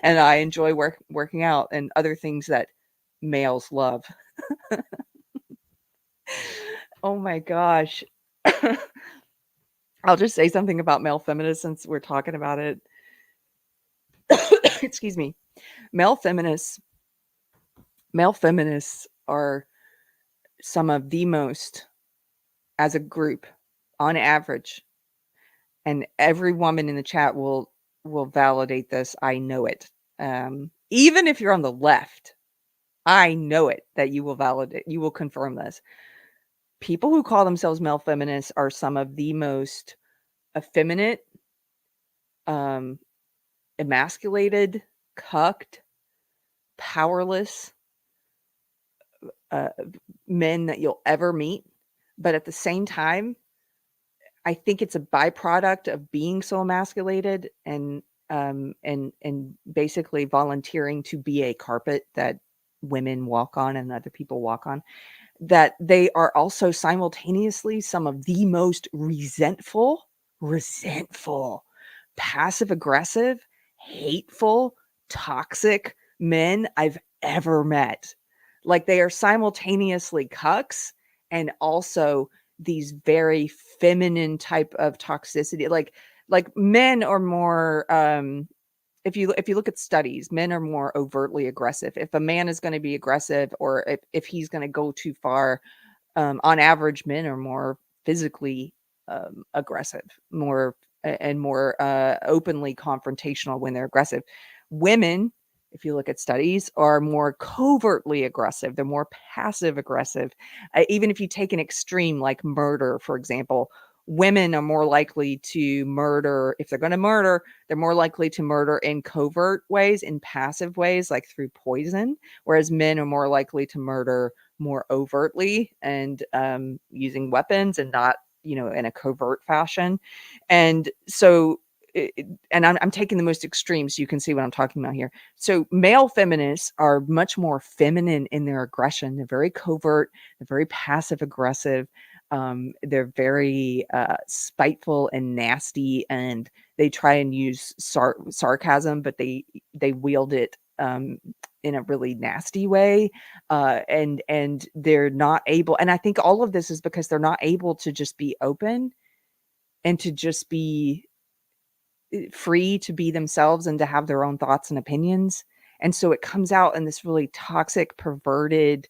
and I enjoy working out and other things that males love. Oh my gosh. I'll just say something about male feminists since we're talking about it. Excuse me. Male feminists are some of the most, as a group, on average, and every woman in the chat will validate this. I know it. Even if you're on the left, I know it that you will confirm this. People who call themselves male feminists are some of the most effeminate, emasculated, cucked, powerless men that you'll ever meet. But at the same time, I think it's a byproduct of being so emasculated and basically volunteering to be a carpet that women walk on and other people walk on, that they are also simultaneously some of the most resentful, passive aggressive, hateful, toxic men I've ever met. Like, they are simultaneously cucks and also these very feminine type of toxicity. Like men are more, if you look at studies, men are more overtly aggressive. If a man is going to be aggressive, or if he's going to go too far, on average, men are more physically aggressive, more openly confrontational when they're aggressive. Women if you look at studies, are more covertly aggressive. They're more passive aggressive. Even if you take an extreme like murder, for example, women are more likely to murder. If they're going to murder, they're more likely to murder in covert ways, in passive ways, like through poison, whereas men are more likely to murder more overtly and using weapons and not, in a covert fashion. And so and I'm taking the most extreme so you can see what I'm talking about here. So male feminists are much more feminine in their aggression. They're very covert. They're very passive aggressive. They're very spiteful and nasty, and they try and use sarcasm, but they wield it in a really nasty way. And they're not able. And I think all of this is because they're not able to just be open and to just be free to be themselves and to have their own thoughts and opinions. And so it comes out in this really toxic, perverted,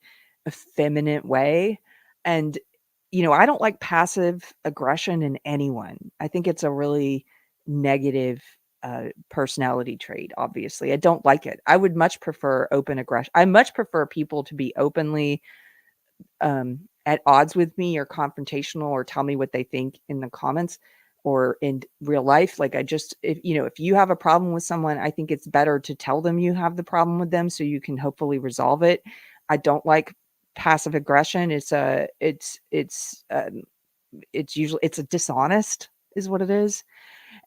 effeminate way. And, I don't like passive aggression in anyone. I think it's a really negative personality trait, obviously. I don't like it. I would much prefer open aggression. I much prefer people to be openly at odds with me or confrontational or tell me what they think in the comments or in real life. Like if you have a problem with someone, I think it's better to tell them you have the problem with them so you can hopefully resolve it. I don't like passive aggression. It's usually a dishonest is what it is.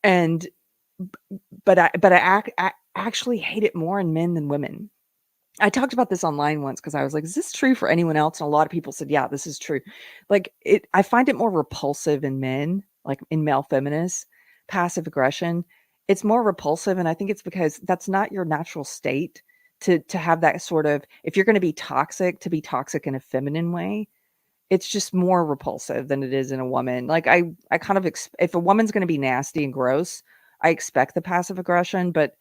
And but I actually hate it more in men than women. I talked about this online once because I was like, is this true for anyone else? And a lot of people said, yeah, this is true. Like I find it more repulsive in men, like in male feminists, passive aggression. It's more repulsive. And I think it's because that's not your natural state to have that sort of, if you're going to be toxic in a feminine way, it's just more repulsive than it is in a woman. Like I kind of, if a woman's going to be nasty and gross, I expect the passive aggression, but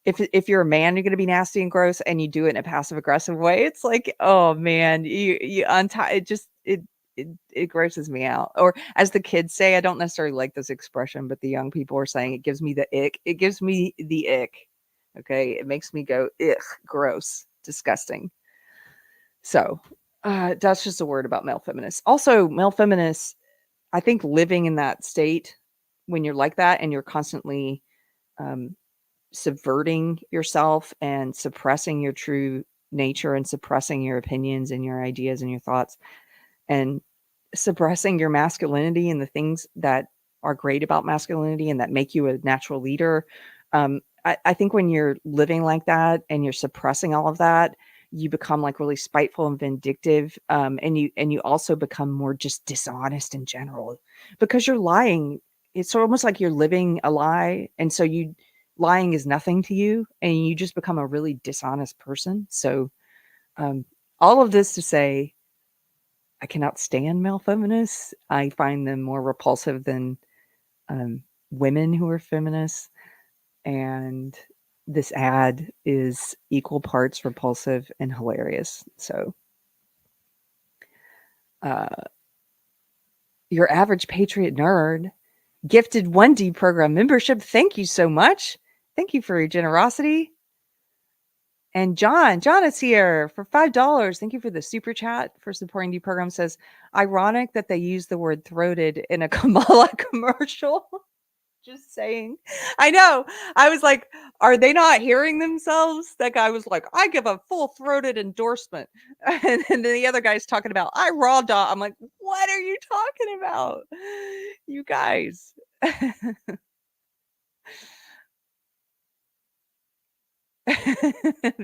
if you're a man, you're going to be nasty and gross and you do it in a passive aggressive way. It's like, oh man, you untie it. Just, it grosses me out. Or as the kids say, I don't necessarily like this expression, but the young people are saying it gives me the ick. It gives me the ick. Okay. It makes me go, ugh, gross, disgusting. So that's just a word about male feminists. Also, male feminists, I think living in that state when you're like that and you're constantly subverting yourself and suppressing your true nature and suppressing your opinions and your ideas and your thoughts and suppressing your masculinity and the things that are great about masculinity and that make you a natural leader. I think when you're living like that and you're suppressing all of that, you become like really spiteful and vindictive. And you also become more just dishonest in general because you're lying. It's almost like you're living a lie. And so lying is nothing to you and you just become a really dishonest person. So all of this to say, I cannot stand male feminists. I find them more repulsive than women who are feminists. And this ad is equal parts repulsive and hilarious. So your average patriot nerd gifted 1D program membership. Thank you so much. Thank you for your generosity. And John is here for $5. Thank you for the super chat for supporting the program. Says, ironic that they use the word throated in a Kamala commercial. Just saying. I know. I was like, are they not hearing themselves? That guy was like, I give a full-throated endorsement. And then the other guy's talking about, I raw dog. I'm like, what are you talking about? You guys.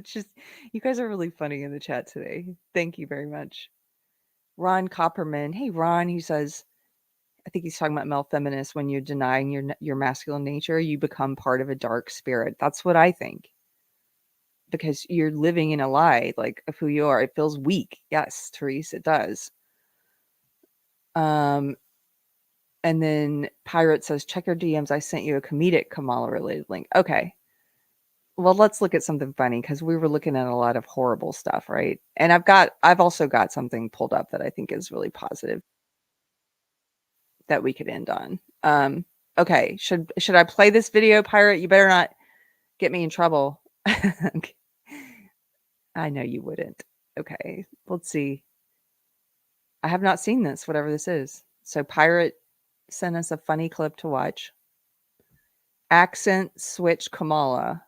Just, you guys are really funny in the chat today. Thank you very much. Ron Copperman. Hey, Ron, he says, I think he's talking about male feminists. When you're denying your masculine nature, you become part of a dark spirit. That's what I think. Because you're living in a lie, like, of who you are. It feels weak. Yes, Therese, it does. And then Pirate says, check your DMs. I sent you a comedic Kamala related link. Okay. Well, let's look at something funny because we were looking at a lot of horrible stuff, right? And I've also got something pulled up that I think is really positive that we could end on. Okay, should I play this video, Pirate? You better not get me in trouble. Okay. I know you wouldn't. Okay, let's see. I have not seen this, whatever this is. So Pirate sent us a funny clip to watch. Accent switch Kamala.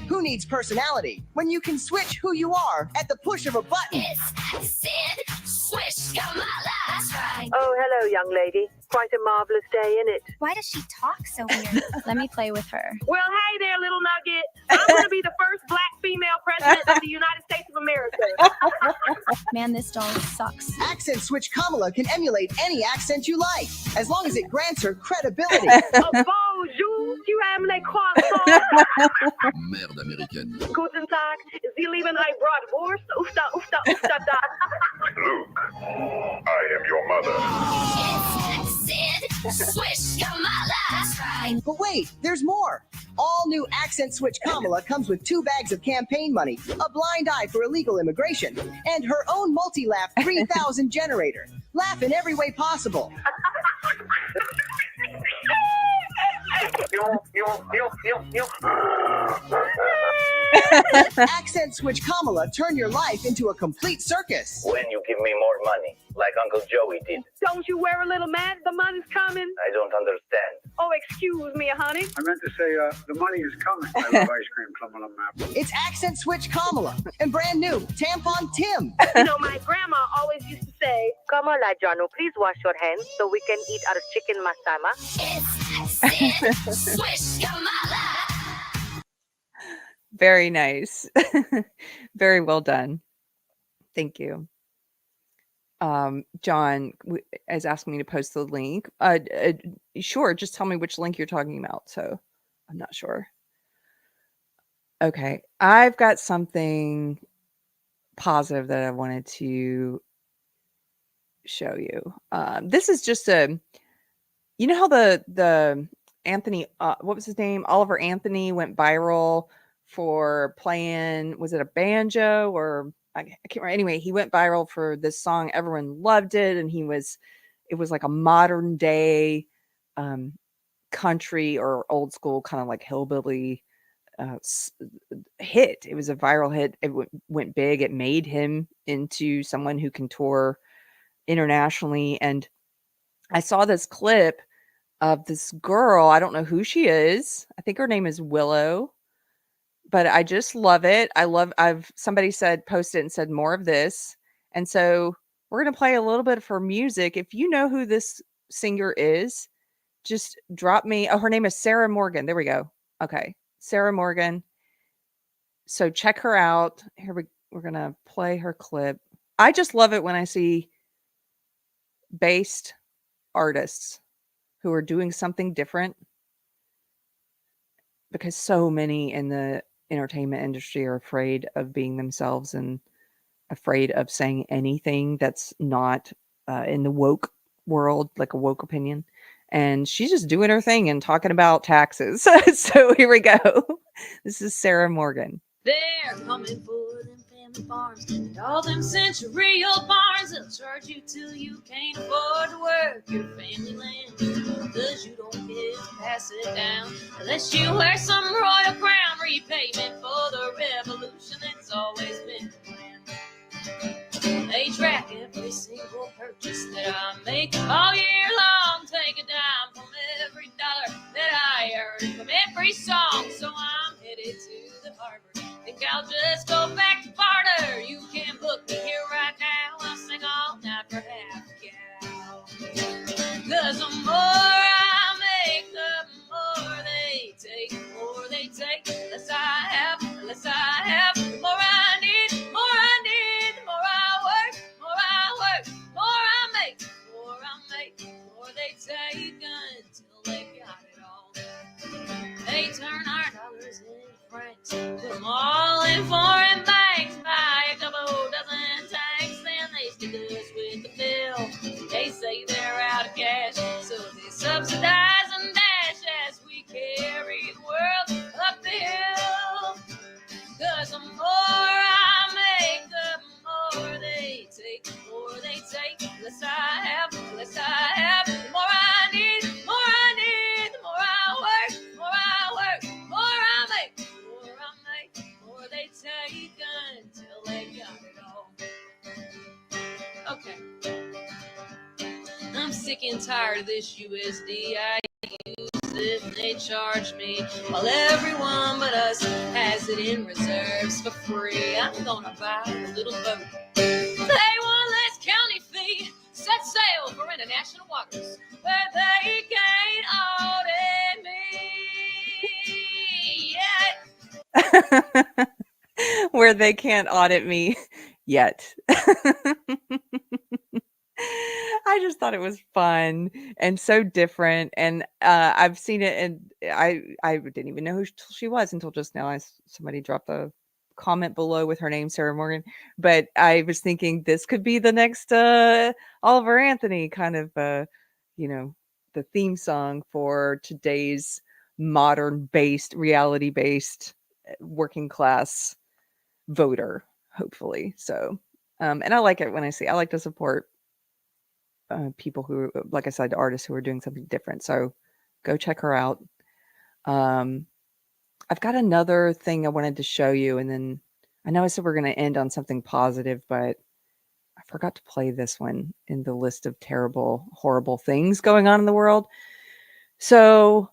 Who needs personality when you can switch who you are at the push of a button? It's accent switch Kamala. That's right. Oh, hello, young lady. Quite a marvelous day, isn't it? Why does she talk so weird? Let me play with her. Well, hey there, little nugget. I'm going to be the first black female president of the United States of America. Man, this doll sucks. Accent switch Kamala can emulate any accent you like, as long as it grants her credibility. Bonjour, tu aimes les croissants? Merde américaine. Guten Tag, Sie lieben ein Bratwurst? Ufta, ufta, ufta, da. Luke, I am your mother. Switch Kamala. That's right. But wait, there's more. All new Accent Switch Kamala comes with 2 bags of campaign money, a blind eye for illegal immigration, and her own multi-laugh 3000 generator. Laugh in every way possible. Accent Switch Kamala turn your life into a complete circus. When you give me more money, like Uncle Joey did. Don't you wear a little mad? The money's coming. I don't understand. Oh, excuse me, honey. I meant to say, the money is coming. I love ice cream coming on map. It's Accent Switch Kamala and brand new Tampon Tim. You know, my grandma always used to say, Kamala, Janu, please wash your hands so we can eat our chicken masama. It's accent switch Kamala. Very nice. Very well done. Thank you. John is asking me to post the link. Sure, just tell me which link you're talking about. So I'm not sure. Okay, I've got something positive that I wanted to show you. This is just you know how the Anthony, what was his name? Oliver Anthony went viral for playing, was it a banjo or I can't remember. Anyway, he went viral for this song. Everyone loved it. And it was like a modern day country or old school kind of like hillbilly hit. It was a viral hit. It went big. It made him into someone who can tour internationally. And I saw this clip of this girl. I don't know who she is. I think her name is Willow. But I just love it. Somebody posted and said more of this. And so we're going to play a little bit of her music. If you know who this singer is, just drop me. Oh, her name is Sarah Morgan. There we go. Okay. Sarah Morgan. So check her out. We're going to play her clip. I just love it when I see based artists who are doing something different, because so many in the entertainment industry are afraid of being themselves and afraid of saying anything that's not in the woke world, like a woke opinion. And she's just doing her thing and talking about taxes. So here we go. This is Sarah Morgan. They're coming for them family farms and all them century-old barns. They'll charge you till you can't afford to work your family land, because you don't get to pass it down unless you wear some royal crown. Repayment for the revolution that's always been planned. They track every single purchase that I make all year long. Take a dime from every dollar that I earn from every song. So I'm headed to the harbor. Think I'll just go back to barter. You can book me here right now. I'll sing all night for half a cow. 'Cause the more I make, the more they take. The more they take, less I have, less I have. The more I need, more I need. The more I work, more I work. The more I make, the more I make. The more they take until they got it all. They turn our dollars into francs, put them all in foreign banks, buy a couple dozen tanks, then they stick us with the bill. They say they're out of cash, so they subsidize and dash as we carry the world up the hill. 'Cause the more I make, the more they take. The more they take, less I have, less I have. The more I need, more I need. The more I work, more I work. The more I make, the more I make. sick and tired of this USD. I use it and they charge me, while everyone but us has it in reserves for free. I'm gonna buy a little boat, pay one less county fee, set sail for international waters where they can't audit me yet. Where they can't audit me yet. I just thought it was fun and so different, and I've seen it, and I didn't even know who she was until just now. Somebody dropped a comment below with her name, Sarah Morgan, but I was thinking this could be the next Oliver Anthony kind of you know, the theme song for today's modern based, reality based working class voter, hopefully. So and I like it when I like to support people who, like I said, artists who are doing something different. So go check her out. I've got another thing I wanted to show you, and then I know I said we're going to end on something positive, but I forgot to play this one in the list of terrible, horrible things going on in the world. So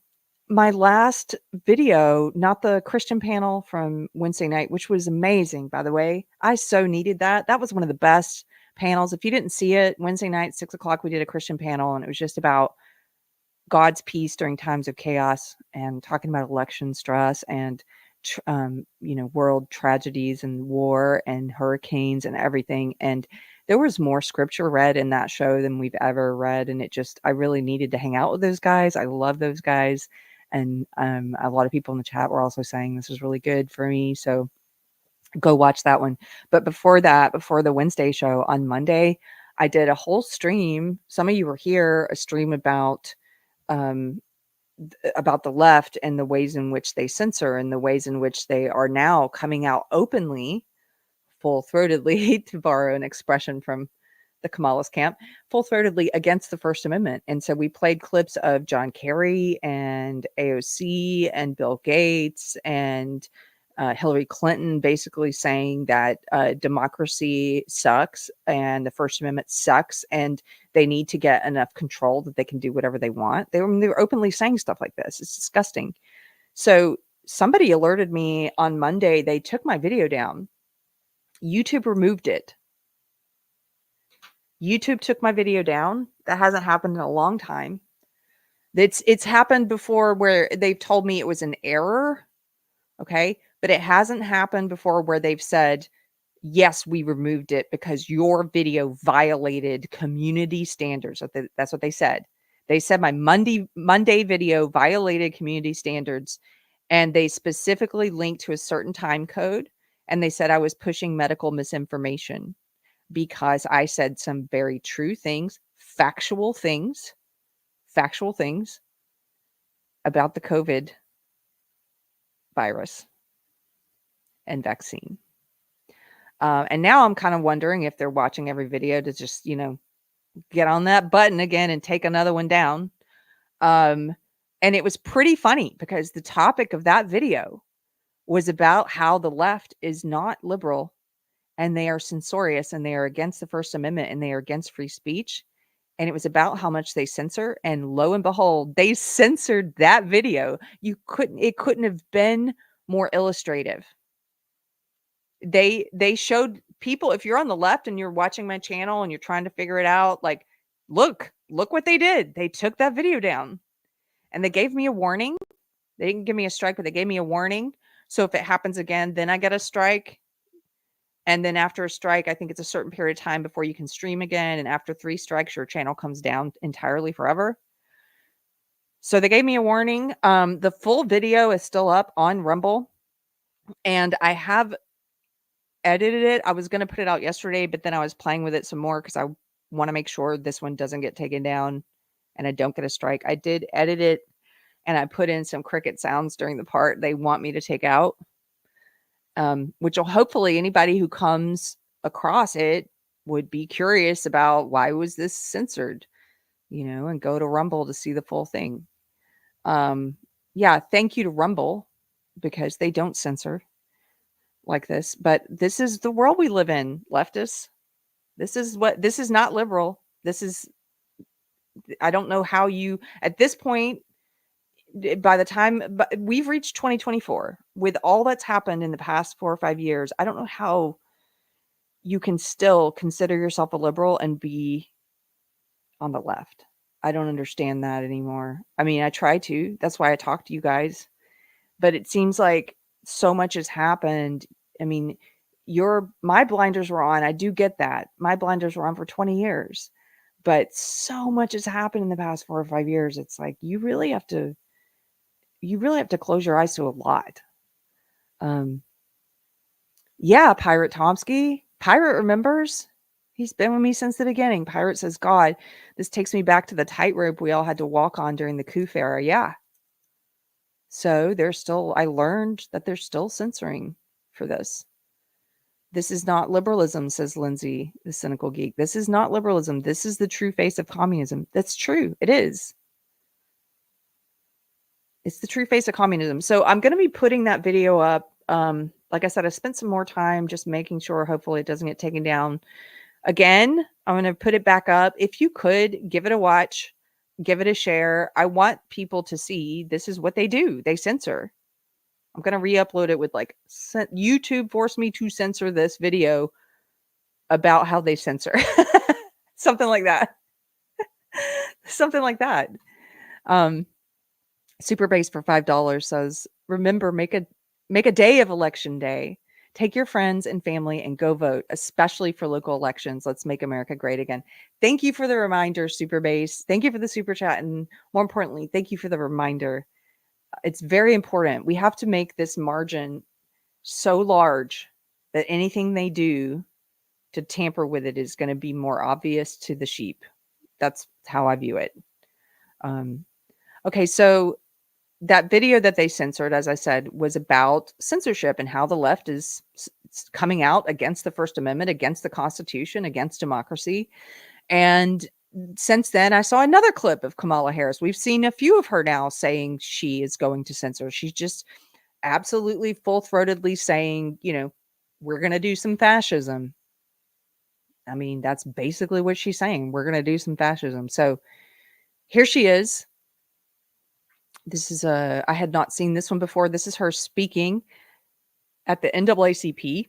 my last video, not the Christian panel from Wednesday night, which was amazing, by the way. I so needed that. That was one of the best panels. If you didn't see it, Wednesday night, 6:00, we did a Christian panel, and it was just about God's peace during times of chaos and talking about election stress and, world tragedies and war and hurricanes and everything. And there was more scripture read in that show than we've ever read. And I really needed to hang out with those guys. I love those guys. And a lot of people in the chat were also saying this is really good for me. So go watch that one. But before that, before the Wednesday show on Monday, I did a whole stream. Some of you were here, a stream about the left and the ways in which they censor and the ways in which they are now coming out openly, full-throatedly, to borrow an expression from the Kamala's camp, full-throatedly against the First Amendment. And so we played clips of John Kerry and AOC and Bill Gates and Hillary Clinton basically saying that democracy sucks and the First Amendment sucks and they need to get enough control that they can do whatever they want. They were openly saying stuff like this. It's disgusting. So somebody alerted me on Monday. They took my video down. YouTube removed it. YouTube took my video down. That hasn't happened in a long time. It's happened before where they've told me it was an error. Okay. But it hasn't happened before where they've said, yes, we removed it because your video violated community standards. That's what they said. They said my Monday video violated community standards, and they specifically linked to a certain time code. And they said I was pushing medical misinformation because I said some very true things, factual things about the COVID virus and vaccine. And now I'm kind of wondering if they're watching every video to just, get on that button again and take another one down. And it was pretty funny because the topic of that video was about how the left is not liberal and they are censorious and they are against the First Amendment and they are against free speech. And it was about how much they censor. And lo and behold, they censored that video. It couldn't have been more illustrative. They showed people, if you're on the left and you're watching my channel and you're trying to figure it out, like, look what they did. They took that video down and they gave me a warning. They didn't give me a strike, but they gave me a warning. So if it happens again, then I get a strike. And then after a strike, I think it's a certain period of time before you can stream again. And after 3 strikes, your channel comes down entirely forever. So they gave me a warning. The full video is still up on Rumble. And I have edited it. I was going to put it out yesterday, but then I was playing with it some more because I want to make sure this one doesn't get taken down and I don't get a strike. I did edit it and I put in some cricket sounds during the part they want me to take out, which will hopefully anybody who comes across it would be curious about why was this censored, and go to Rumble to see the full thing. Yeah, thank you to Rumble because they don't censor like this, but this is the world we live in, leftists. This is not liberal. This is I don't know how you, at this point, by the time we've reached 2024, with all that's happened in the past 4 or 5 years, I don't know how you can still consider yourself a liberal and be on the left. I don't understand that anymore. I mean, I try to. That's why I talk to you guys. But it seems like so much has happened. I mean, my blinders were on. I do get that. My blinders were on for 20 years. But so much has happened in the past 4 or 5 years. It's like you really have to close your eyes to a lot. Yeah, Pirate Tomsky. Pirate remembers. He's been with me since the beginning. Pirate says, God, this takes me back to the tightrope we all had to walk on during the coup era. Yeah. So I learned that there's still censoring for this. This is not liberalism, says Lindsay, the cynical geek. This is not liberalism. This is the true face of communism. That's true. It is. It's the true face of communism. So I'm going to be putting that video up. Like I said, I spent some more time just making sure, hopefully it doesn't get taken down. Again, I'm going to put it back up. If you could, give it a watch, give it a share. I want people to see this is what they do. They censor. I'm going to re-upload it with like, YouTube forced me to censor this video about how they censor. Something like that. Something like that. Super Base for $5 says, remember, make a day of election day. Take your friends and family and go vote, especially for local elections. Let's make America great again. Thank you for the reminder, Super Base. Thank you for the super chat. And more importantly, thank you for the reminder. It's very important. We have to make this margin so large that anything they do to tamper with it is going to be more obvious to the sheep. That's how I view it. Okay, so that video that they censored, as I said, was about censorship and how the left is coming out against the First Amendment, against the Constitution, against democracy. And since then, I saw another clip of Kamala Harris. We've seen a few of her now saying she is going to censor. She's just absolutely full-throatedly saying, we're going to do some fascism. I mean, that's basically what she's saying. We're going to do some fascism. So here she is. This is I had not seen this one before. This is her speaking at the NAACP.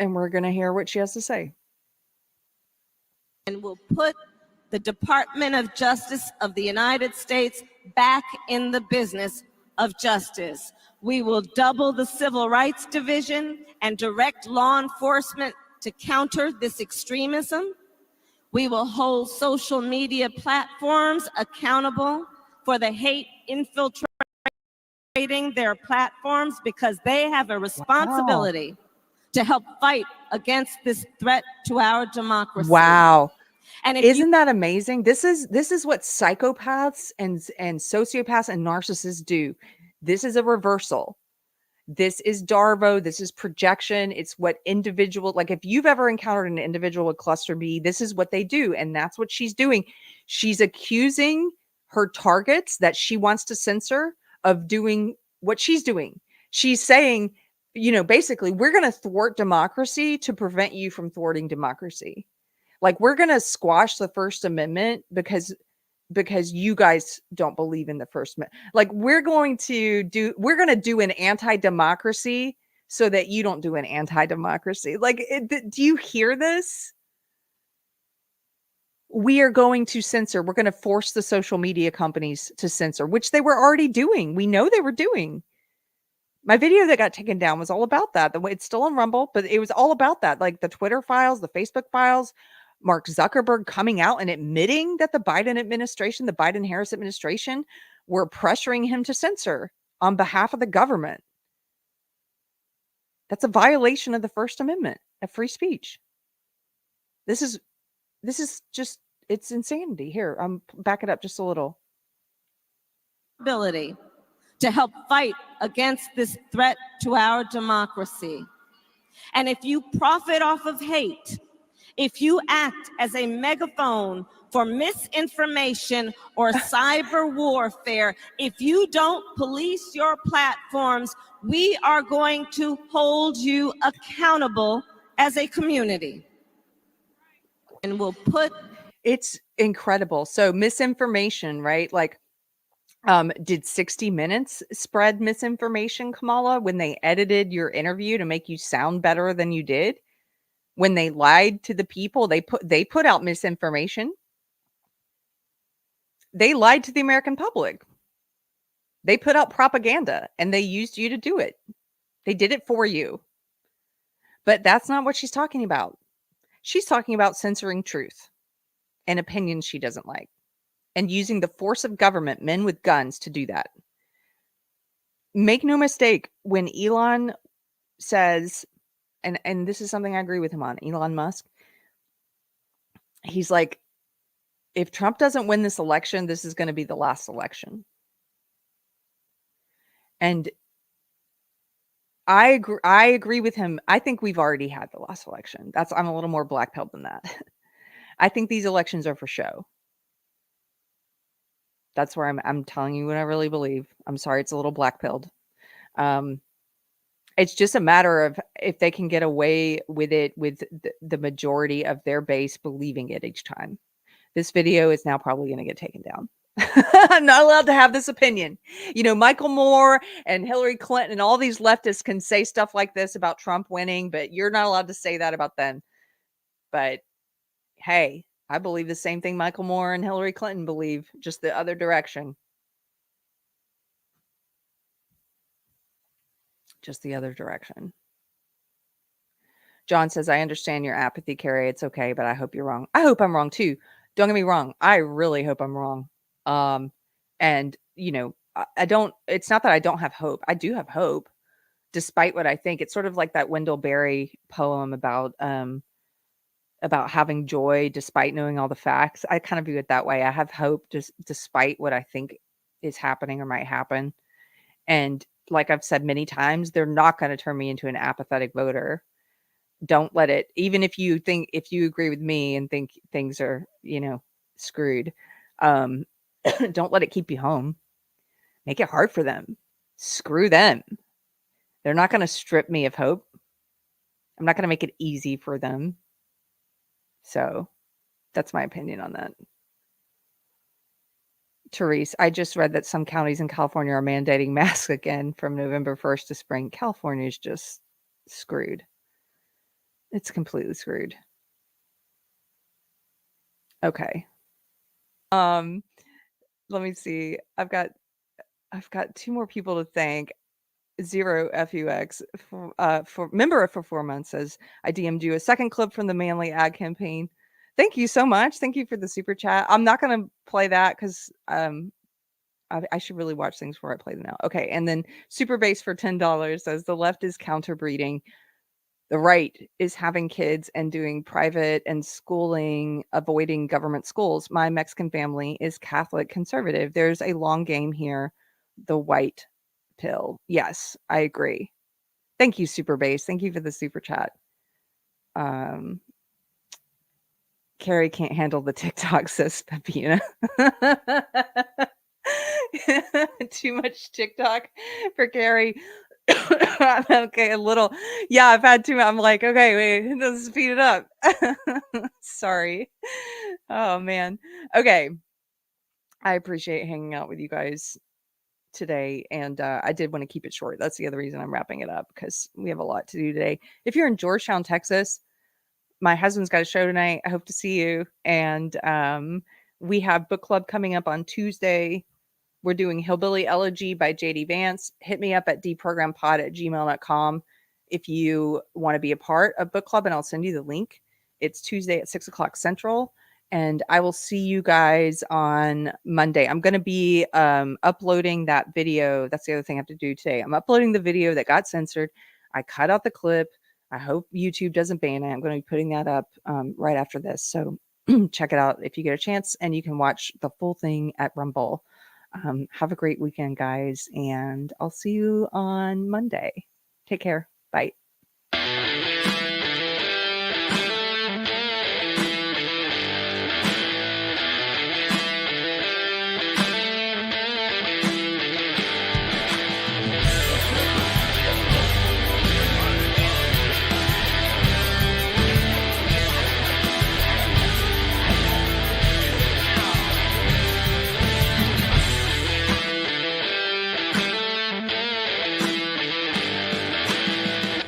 And we're going to hear what she has to say. And will put the Department of Justice of the United States back in the business of justice. We will double the Civil Rights Division and direct law enforcement to counter this extremism. We will hold social media platforms accountable for the hate infiltrating their platforms because they have a responsibility to help fight against this threat to our democracy. Wow. And isn't that amazing? This is what psychopaths and sociopaths and narcissists do. This is a reversal. This is Darvo. This is projection. It's what individual, like if you've ever encountered an individual with cluster B, this is what they do. And that's what she's doing. She's accusing her targets that she wants to censor of doing what she's doing. She's saying, basically, we're going to thwart democracy to prevent you from thwarting democracy. Like, we're going to squash the First Amendment because you guys don't believe in the First Amendment. Like, we're going to do an anti-democracy so that you don't do an anti-democracy. Like, do you hear this? We are going to censor. We're going to force the social media companies to censor, which they were already doing. We know they were doing. My video that got taken down was all about that. It's still on Rumble, but it was all about that. Like the Twitter files, the Facebook files, Mark Zuckerberg coming out and admitting that the Biden administration, the Biden-Harris administration, were pressuring him to censor on behalf of the government. That's a violation of the First Amendment of free speech. This is just, it's insanity. Here, back it up just a little. Ability to help fight against this threat to our democracy. And if you profit off of hate, if you act as a megaphone for misinformation or cyber warfare, if you don't police your platforms, we are going to hold you accountable as a community. And we'll put It's incredible. So misinformation, right? Like, did 60 Minutes spread misinformation, Kamala, when they edited your interview to make you sound better than you did? When they lied to the people, they put out misinformation. They lied to the American public. They put out propaganda and they used you to do it. They did it for you. But that's not what she's talking about. She's talking about censoring truth and opinions she doesn't like and using the force of government, men with guns, to do that. Make no mistake, when Elon says, and this is something I agree with him on, Elon Musk, he's like, if Trump doesn't win this election, this is going to be the last election. And I agree with him. I think we've already had the last election. I'm a little more black pilled than that. I think these elections are for show. That's where I'm telling you what I really believe. I'm sorry, it's a little black pilled. It's just a matter of if they can get away with it with the majority of their base believing it each time. This video is now probably going to get taken down. I'm not allowed to have this opinion. You know, Michael Moore and Hillary Clinton and all these leftists can say stuff like this about Trump winning, but you're not allowed to say that about them. But hey, I believe the same thing Michael Moore and Hillary Clinton believe, just the other direction. Just the other direction. John says, I understand your apathy, Keri. It's okay, but I hope you're wrong. I hope I'm wrong too. Don't get me wrong. I really hope I'm wrong. And you know, I don't, it's not that I don't have hope. I do have hope despite what I think. It's sort of like that Wendell Berry poem about having joy despite knowing all the facts. I kind of view it that way. I have hope just despite what I think is happening or might happen. And like I've said many times, they're not going to turn me into an apathetic voter. Don't let it, even if you agree with me and think things are, you know, screwed, don't let it keep you home. Make it hard for them. Screw them. They're not going to strip me of hope. I'm not going to make it easy for them. So that's my opinion on that. Therese, I just read that some counties in California are mandating masks again from November 1st to spring. California is just screwed. It's completely screwed. Okay. Let me see. I've got 2 more people to thank. Zero FUX for member for 4 months says, I DM'd you a second clip from the Manly ad campaign. Thank you so much. Thank you for the super chat. I'm not going to play that because I should really watch things before I play them now. Okay. And then Super Base for $10 says the left is counterbreeding. The right is having kids and doing private and schooling, avoiding government schools. My Mexican family is Catholic conservative. There's a long game here. The white pill. Yes, I agree. Thank you, Super Base. Thank you for the super chat. Keri can't handle the TikTok, says Pepina. Too much TikTok for Keri. Okay, a little. Yeah, I've had too much. I'm like, okay, wait, let's speed it up. Sorry. Oh, man. Okay. I appreciate hanging out with you guys today, and I did want to keep it short. That's the other reason I'm wrapping it up, because we have a lot to do today. If you're in Georgetown, Texas, my husband's got a show tonight. I hope to see you. And we have book club coming up on Tuesday. We're doing Hillbilly Elegy by J.D. Vance. Hit me up at deprogrammedpod@gmail.com if you want to be a part of book club, and I'll send you the link. It's Tuesday at 6 o'clock Central. And I will see you guys on Monday. I'm going to be uploading that video. That's the other thing I have to do today. I'm uploading the video that got censored. I cut out the clip. I hope YouTube doesn't ban it. I'm going to be putting that up right after this. So check it out if you get a chance, and you can watch the full thing at Rumble. Have a great weekend, guys, and I'll see you on Monday. Take care. Bye.